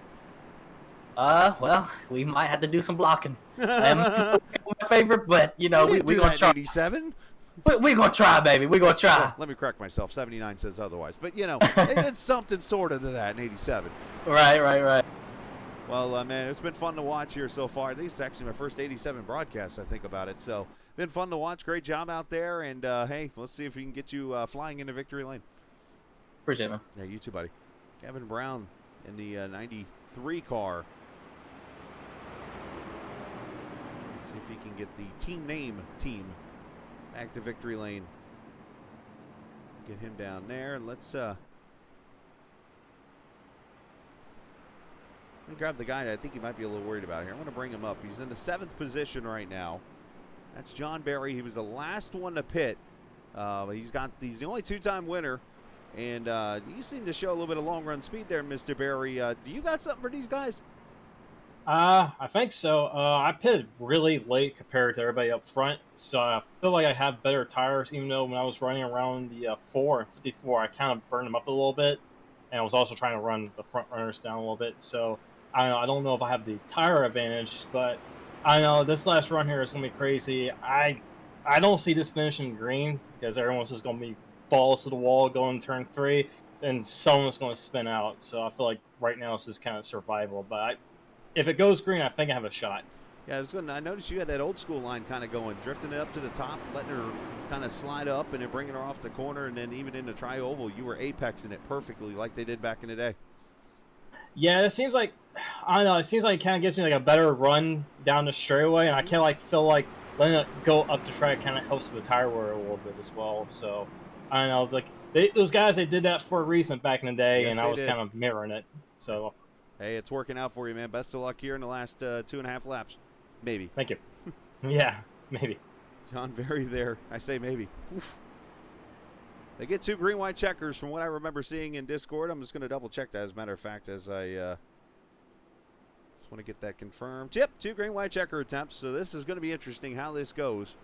Well, we might have to do some blocking. My favorite, but you know, we're gonna try. 87. We're gonna try, baby. We're gonna try. Well, let me correct myself. 79 says otherwise, but you know, it's something sort of to that in 87. Right. Well, man, it's been fun to watch here so far. This is actually my first 87 broadcast. I think about it, so been fun to watch. Great job out there, and hey, let's see if we can get you flying into victory lane. Appreciate it, man. Yeah, you too, buddy. Kevin Brown in the 93 car. See if he can get the team back to victory lane. Get him down there. Let's grab the guy that I think he might be a little worried about here. I'm going to bring him up. He's in the 7th position right now. That's John Barry. He was the last one to pit. He's the only 2-time winner. And you seem to show a little bit of long run speed there, Mr. Barry. Do you got something for these guys? I think so. I pitted really late compared to everybody up front, so I feel like I have better tires, even though when I was running around the 4 and 54, I kind of burned them up a little bit, and I was also trying to run the front runners down a little bit, so I don't know if I have the tire advantage, but I know this last run here is going to be crazy. I don't see this finishing green, because everyone's just going to be balls to the wall going turn 3, and someone's going to spin out, so I feel like right now it's just kind of survival, but if it goes green, I think I have a shot. Yeah, I noticed you had that old school line kind of going, drifting it up to the top, letting her kind of slide up and then bringing her off the corner, and then even in the tri-oval, you were apexing it perfectly like they did back in the day. Yeah, it seems like, I don't know, it seems like it kind of gives me like a better run down the straightaway, and I kind of feel like letting it go up the track kind of helps with the tire wear a little bit as well. So, I don't know, it's like, those guys, they did that for a reason back in the day, yes, and I was kind of mirroring it. So, hey, it's working out for you, man. Best of luck here in the last 2.5 laps. Maybe. Thank you. Yeah, maybe. John Barry there. I say maybe. Oof. They get 2 green-white checkers from what I remember seeing in Discord. I'm just going to double-check that, as a matter of fact, as I just want to get that confirmed. Yep, 2 green-white checker attempts, so this is going to be interesting how this goes.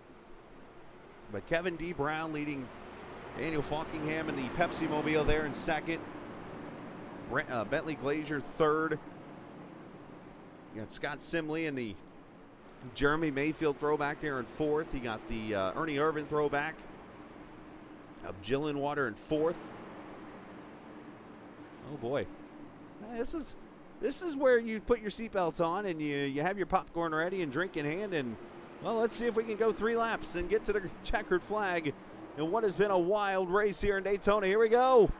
But Kevin D. Brown leading Daniel Falkingham in the Pepsi Mobile there in 2nd. Bentley Glazier 3rd. You got Scott Simley in the Jeremy Mayfield throwback there in 4th. You got the Ernie Irvin throwback of Gillenwater in 4th. Oh boy, this is where you put your seatbelts on and you have your popcorn ready and drink in hand, and well, let's see if we can go 3 laps and get to the checkered flag in what has been a wild race here in Daytona. Here we go.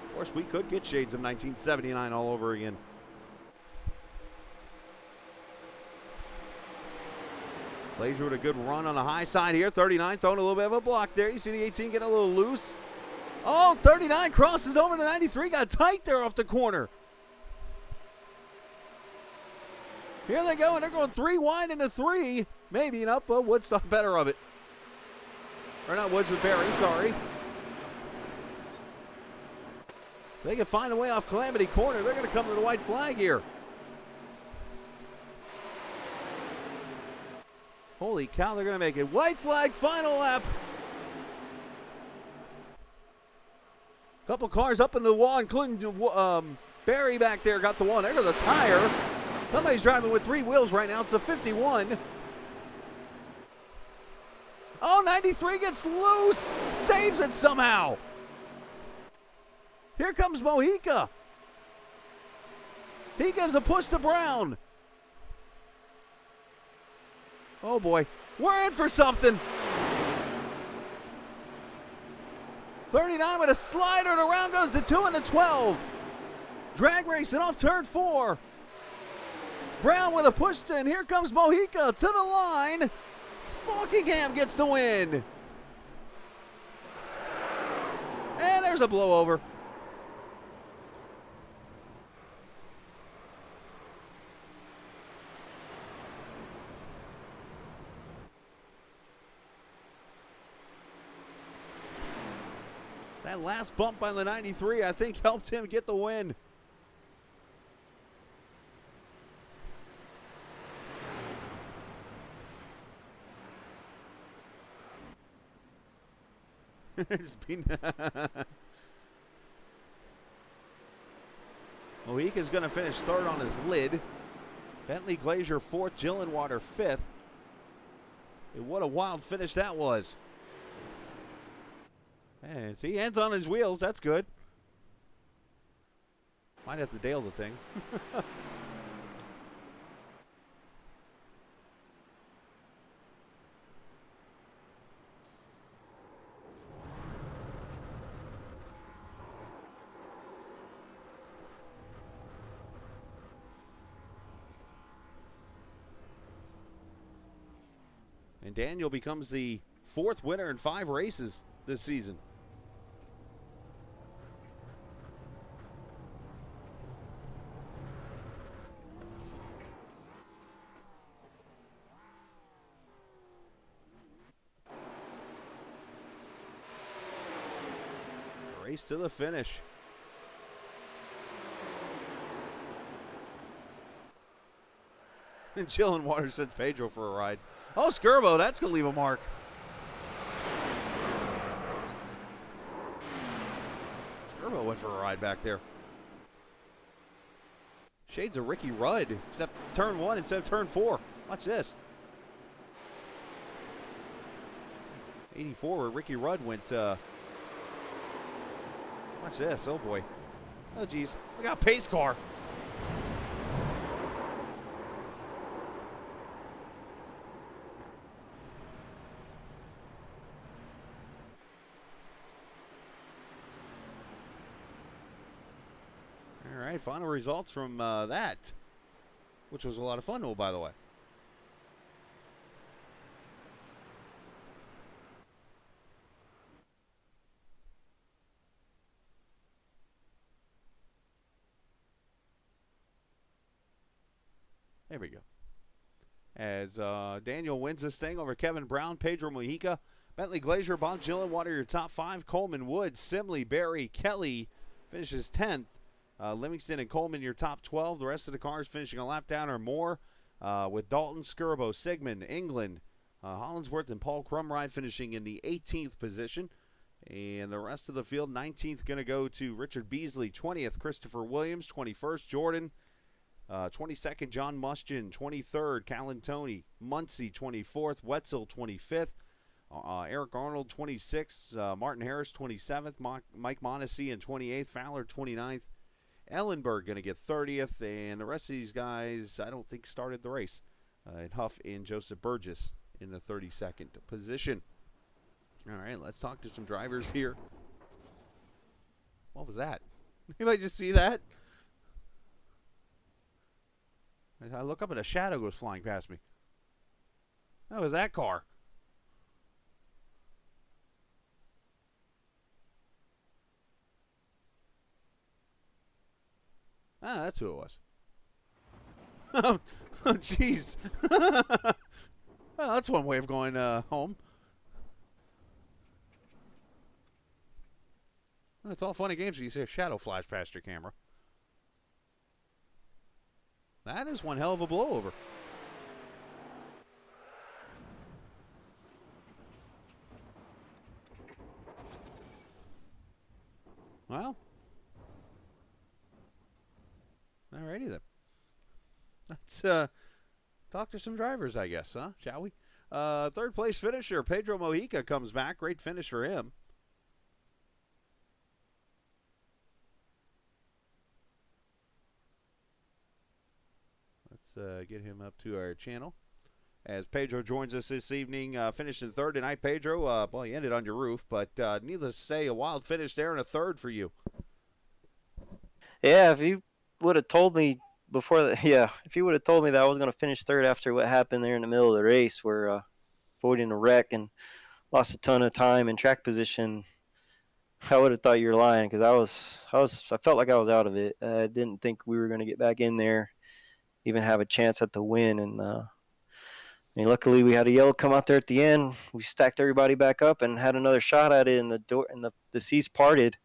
Of course, we could get shades of 1979 all over again. Glazier with a good run on the high side here. 39 throwing a little bit of a block there. You see the 18 getting a little loose. Oh, 39 crosses over to 93. Got tight there off the corner. Here they go, and they're going 3 wide into 3. Maybe an up, but Woods thought better of it. Or not Woods with Barry, sorry. They can find a way off Calamity Corner. They're going to come to the white flag here. Holy cow, they're going to make it. White flag, final lap. Couple cars up in the wall, including Barry back there got the one. There goes the tire. Somebody's driving with 3 wheels right now. It's a 51. Oh, 93 gets loose. Saves it somehow. Here comes Mojica. He gives a push to Brown. Oh, boy. We're in for something. 39 with a slider, and around goes the 2 and the 12. Drag racing off turn 4. Brown with a push to, and here comes Mojica to the line. Falkingham gets the win. And there's a blowover. That last bump by the 93, I think, helped him get the win. Mojica's going to finish third on his lid. Bentley Glazier fourth, Gillenwater fifth. And what a wild finish that was. And see, ends on his wheels. That's good. Might have to Dale the thing. And Daniel becomes the 4th winner in 5 races this season. Race to the finish. And Gillenwater sends Pedro for a ride. Oh, Skirbo, that's going to leave a mark. Skirbo went for a ride back there. Shades of Ricky Rudd, except turn 1 instead of turn 4. Watch this. 84 where Ricky Rudd went. Watch this. Oh, boy. Oh, geez. Look out, pace car. All right, final results from that, which was a lot of fun, by the way. There we go. As Daniel wins this thing over Kevin Brown, Pedro Mojica, Bentley Glazier, Bob Gillenwater, your top 5. Coleman, Woods, Simley, Barry, Kelly finishes 10th. Livingston and Coleman, your top 12. The rest of the cars finishing a lap down or more, with Dalton, Skirbo, Sigmund, England, Hollinsworth, and Paul Crumride finishing in the 18th position. And the rest of the field, 19th going to go to Richard Beasley, 20th, Christopher Williams, 21st, Jordan, 22nd, John Mustian, 23rd, Callan Toney, Muncie, 24th, Wetzel, 25th, Eric Arnold, 26th, Martin Harris, 27th, Mike Montesi in 28th, Fowler, 29th, Ellenberg going to get 30th, and the rest of these guys, I don't think, started the race. And Huff and Joseph Burgess in the 32nd position. All right, let's talk to some drivers here. What was that? Anybody just see that? I look up and a shadow goes flying past me. That was that car. Ah, that's who it was. Oh, jeez. Well, that's one way of going home. It's all fun and games when you see a shadow flash past your camera. That is one hell of a blowover. Well. Alrighty then. Let's talk to some drivers, I guess, huh? Shall we? Third place finisher Pedro Mojica comes back. Great finish for him. Let's get him up to our channel. As Pedro joins us this evening, finished in third tonight. Pedro, well, you ended on your roof, but needless to say, a wild finish there and a third for you. Yeah, if you would have told me if you would have told me that I was going to finish third after what happened there in the middle of the race, where avoiding a wreck and lost a ton of time and track position, I would have thought you were lying, because I felt like I was out of it. I didn't think we were going to get back in there, even have a chance at the win. And I mean, luckily we had a yellow come out there at the end. We stacked everybody back up and had another shot at it, and the seas parted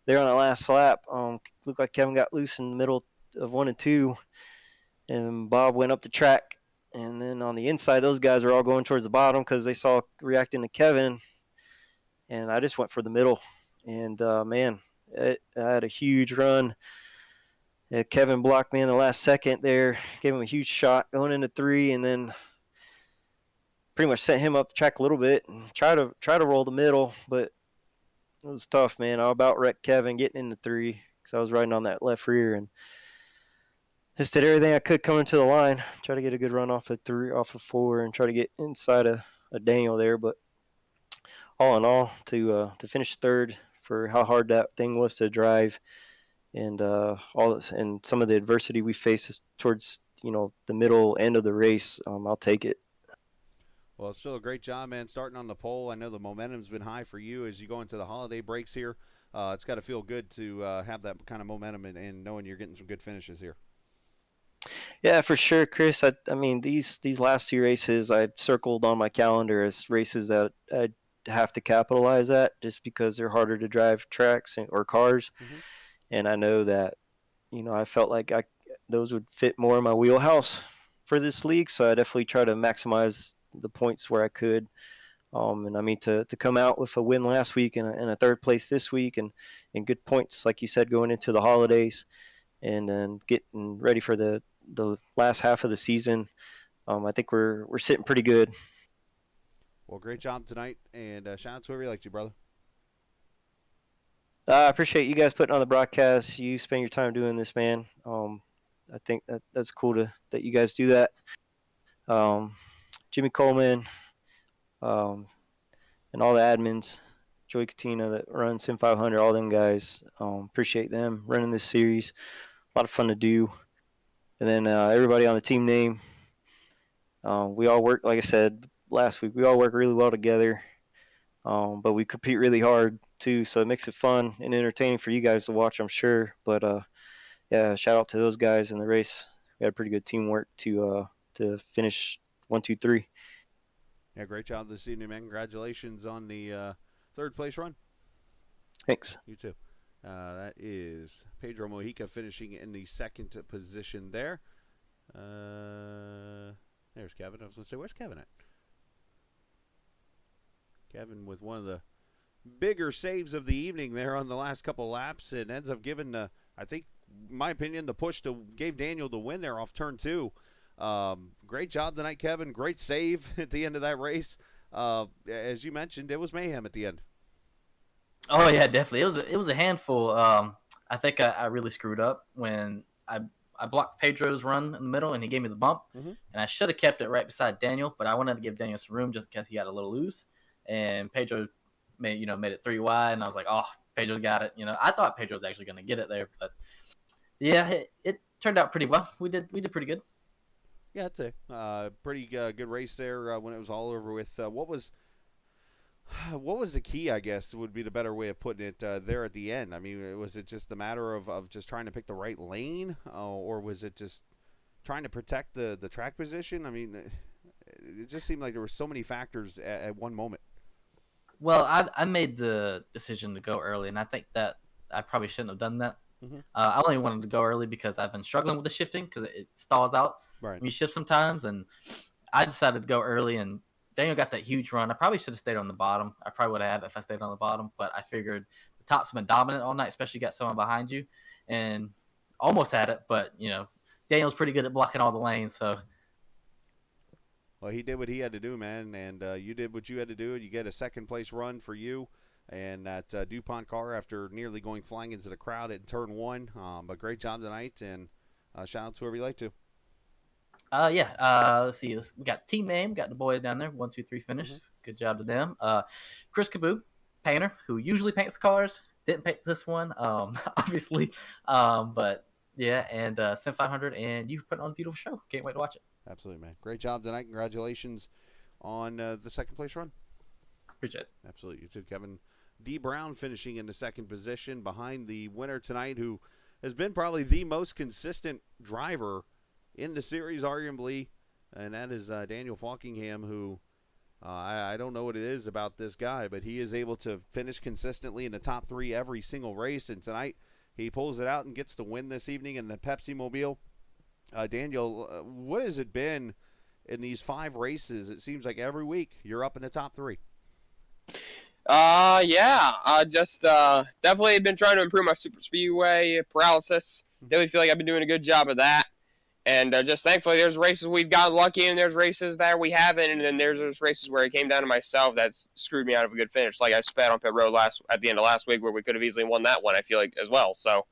there on the last lap. Looked like Kevin got loose in the middle of 1 and 2, and Bob went up the track. And then on the inside, those guys were all going towards the bottom because they saw reacting to Kevin, and I just went for the middle. And man, I had a huge run. Kevin blocked me in the last second there, gave him a huge shot going into 3, and then pretty much set him up the track a little bit and try to roll the middle, but it was tough, man. I about wrecked Kevin getting into 3 because I was riding on that left rear, and just did everything I could coming to the line, try to get a good run off of 4, and try to get inside of Daniel there. But all in all, to finish third for how hard that thing was to drive, and and some of the adversity we faced towards the middle end of the race, I'll take it. Well, it's still a great job, man, starting on the pole. I know the momentum's been high for you as you go into the holiday breaks here. It's got to feel good to have that kind of momentum and knowing you're getting some good finishes here. Yeah, for sure, Chris. I mean, these last 2 races I circled on my calendar as races that I'd have to capitalize at, just because they're harder to drive tracks or cars. Mm-hmm. And I know that, I felt like those would fit more in my wheelhouse for this league. So I definitely try to maximize the points where I could. And I mean, to come out with a win last week and a third place this week, and good points, like you said, going into the holidays, and then getting ready for the last half of the season, I think we're sitting pretty good. Well, great job tonight, and shout out to whoever liked you, brother. I appreciate you guys putting on the broadcast. You spend your time doing this, man. I think that's cool that you guys do that. Jimmy Coleman, and all the admins, Joey Katina that run Sim500, all them guys. Appreciate them running this series. A lot of fun to do. And then everybody on the team name. We all work, like I said last week, we all work really well together. But we compete really hard too, so it makes it fun and entertaining for you guys to watch, I'm sure. But yeah, shout out to those guys in the race. We had pretty good teamwork to finish 1, 2, 3. Yeah, great job this evening, man. Congratulations on the third place run. Thanks. You too. That is Pedro Mojica finishing in the second position there. There's Kevin. I was going to say, where's Kevin at? Kevin with one of the bigger saves of the evening there on the last couple laps, and ends up giving, I think, in my opinion, the push gave Daniel the win there off turn 2. Great job tonight, Kevin. Great save at the end of that race. As you mentioned, it was mayhem at the end. Oh yeah, definitely. It was a handful. I think I really screwed up when I blocked Pedro's run in the middle, and he gave me the bump. Mm-hmm. And I should have kept it right beside Daniel, but I wanted to give Daniel some room just because he got a little loose. And Pedro made it 3 wide, and I was like, oh, Pedro got it. I thought Pedro was actually going to get it there, but yeah, it turned out pretty well. We did pretty good. Yeah, it's a pretty good race there when it was all over with. What was the key, I guess, would be the better way of putting it there at the end? I mean, was it just a matter of just trying to pick the right lane, or was it just trying to protect the track position? I mean, it just seemed like there were so many factors at one moment. Well, I made the decision to go early, and I think that I probably shouldn't have done that. Mm-hmm. I only wanted to go early because I've been struggling with the shifting because it stalls out Right. when you shift sometimes, and I decided to go early, and Daniel got that huge run. I probably should have stayed on the bottom. I probably would have had it if I stayed on the bottom, but I figured the top's been dominant all night, especially you got someone behind you, and almost had it, but, Daniel's pretty good at blocking all the lanes, so. Well, he did what he had to do, man, and you did what you had to do. You get a second-place run for you and that DuPont car after nearly going flying into the crowd at turn 1. But great job tonight, and shout out to whoever you like to. Let's see. We got the team name, got the boys down there. 1, 2, 3 finish. Mm-hmm. Good job to them. Chris Caboo, painter, who usually paints the cars. Didn't paint this one, obviously. But yeah, and Sim500, and you put on a beautiful show. Can't wait to watch it. Absolutely, man. Great job tonight. Congratulations on the second place run. Appreciate it. Absolutely. You too, Kevin D. Brown finishing in the second position behind the winner tonight, who has been probably the most consistent driver in the series, arguably, and that is Daniel Falkingham, who I don't know what it is about this guy, but he is able to finish consistently in the top 3 every single race, and tonight he pulls it out and gets the win this evening in the Pepsi Mobile. Daniel, what has it been in these 5 races? It seems like every week you're up in the top 3. Just definitely been trying to improve my Superspeedway paralysis. Definitely feel like I've been doing a good job of that. And just thankfully, there's races we've gotten lucky, and there's races that we haven't, and then there's those races where it came down to myself that's screwed me out of a good finish. Like I sped on pit road at the end of last week, where we could have easily won that one, I feel like, as well. So,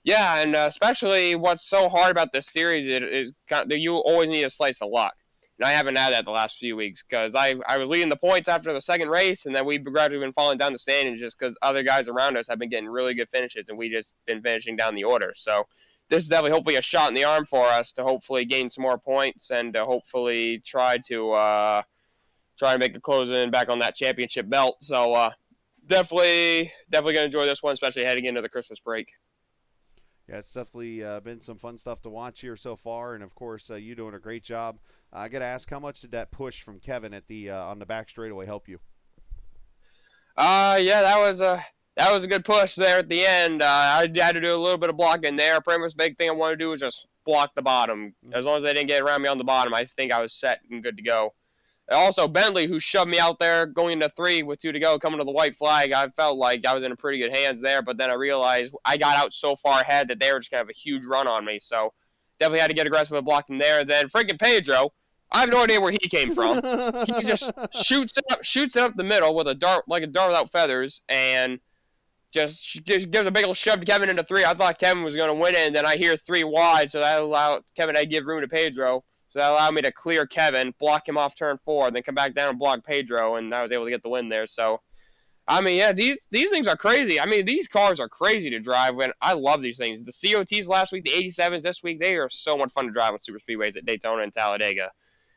yeah, and especially what's so hard about this series is you always need a slice of luck. And I haven't had that the last few weeks because I was leading the points after the second race, and then we've gradually been falling down the standings just because other guys around us have been getting really good finishes, and we just been finishing down the order. So this is definitely hopefully a shot in the arm for us to hopefully gain some more points and to hopefully try to make a close in back on that championship belt. So definitely going to enjoy this one, especially heading into the Christmas break. Yeah, it's definitely been some fun stuff to watch here so far, and of course you doing a great job. I got to ask, how much did that push from Kevin at the on the back straightaway help you? That was a good push there at the end. I had to do a little bit of blocking there. Pretty much the big thing I wanted to do was just block the bottom. As long as they didn't get around me on the bottom, I think I was set and good to go. And also, Bentley, who shoved me out there going into 3 with 2 to go, coming to the white flag, I felt like I was in pretty good hands there, but then I realized I got out so far ahead that they were just going to have a huge run on me. So definitely had to get aggressive with blocking there. Then freaking Pedro, I have no idea where he came from. He just shoots it up the middle with a dart, like a dart without feathers, and just gives a big old shove to Kevin into 3. I thought Kevin was going to win it, and then I hear 3 wide, so that allowed Kevin to give room to Pedro. So that allowed me to clear Kevin, block him off turn 4, then come back down and block Pedro, and I was able to get the win there. So, I mean, yeah, these things are crazy. I mean, these cars are crazy to drive, and I love these things. The COTs last week, the 87s this week, they are so much fun to drive on super speedways at Daytona and Talladega.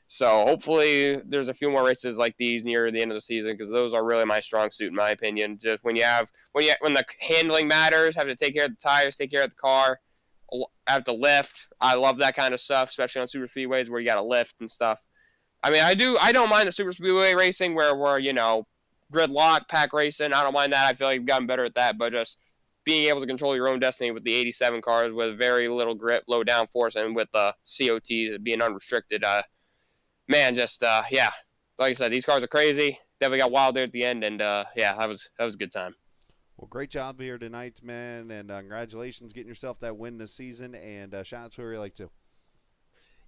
So hopefully there's a few more races like these near the end of the season, because those are really my strong suit, in my opinion. Just when the handling matters, have to take care of the tires, take care of the car, have to lift. I love that kind of stuff, especially on super speedways where you got to lift and stuff. I mean, I don't mind the super speedway racing where we're, gridlock, pack racing. I don't mind that. I feel like we've gotten better at that, but just being able to control your own destiny with the 87 cars with very little grip, low downforce, and with the COTs being unrestricted, like I said, these cars are crazy. Definitely got wild there at the end, and that was a good time. Well, great job here tonight, man, and congratulations getting yourself that win this season, and shout out to whoever you like to.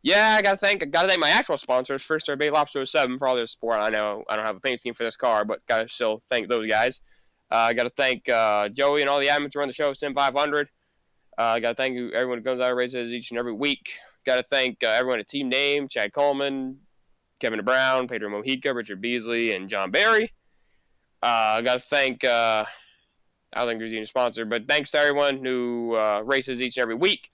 Yeah, I gotta thank my actual sponsors. First, our Bay Lobster 07 for all their support. I know I don't have a paint scheme for this car, but gotta still thank those guys. I gotta thank Joey and all the admins who run the show, Sim500. I gotta thank everyone who comes out and races each and every week. Gotta thank everyone at Team Name, Chad Coleman, Kevin Brown, Pedro Mojica, Richard Beasley, and John Barry. I gotta thank I don't think there's any sponsor, but thanks to everyone who races each and every week.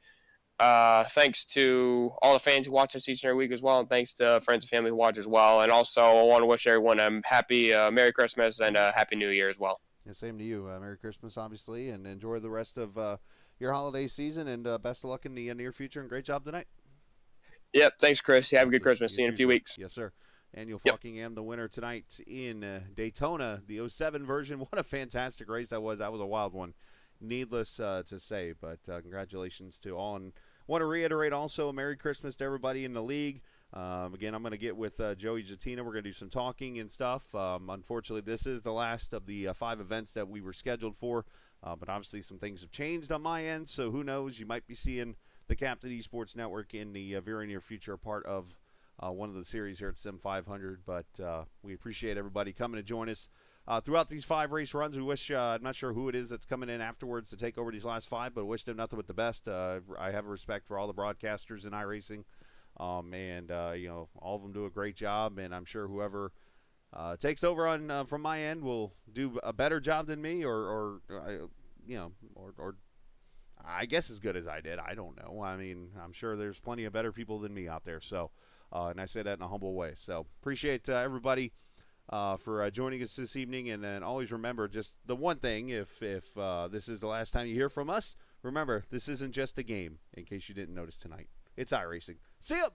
Thanks to all the fans who watch us each and every week as well, and thanks to friends and family who watch as well. And also, I want to wish everyone a happy Merry Christmas and a Happy New Year as well. Yeah, same to you. Merry Christmas, obviously, and enjoy the rest of your holiday season, and best of luck in the near future, and great job tonight. Yep, thanks, Chris. Have a good Christmas. See you in a few weeks. Yes, sir. Daniel Falkingham, the winner tonight in Daytona, the 07 version. What a fantastic race that was. That was a wild one, needless to say. But congratulations to all. And want to reiterate also a Merry Christmas to everybody in the league. Again, I'm going to get with Joey Jatina. We're going to do some talking and stuff. Unfortunately, this is the last of the 5 events that we were scheduled for. But obviously some things have changed on my end. So who knows? You might be seeing the Captain Esports Network in the very near future, part of one of the series here at Sim500. But we appreciate everybody coming to join us throughout these 5 race runs. We wish, I'm not sure who it is that's coming in afterwards to take over these last 5, but wish them nothing but the best. I have respect for all the broadcasters in iRacing, and all of them do a great job, and I'm sure whoever takes over on from my end will do a better job than me, or I guess as good as I did. I don't know. I mean, I'm sure there's plenty of better people than me out there. So, and I say that in a humble way. So, appreciate everybody for joining us this evening. And then always remember just the one thing: if this is the last time you hear from us, remember this isn't just a game. In case you didn't notice tonight, it's iRacing. See ya.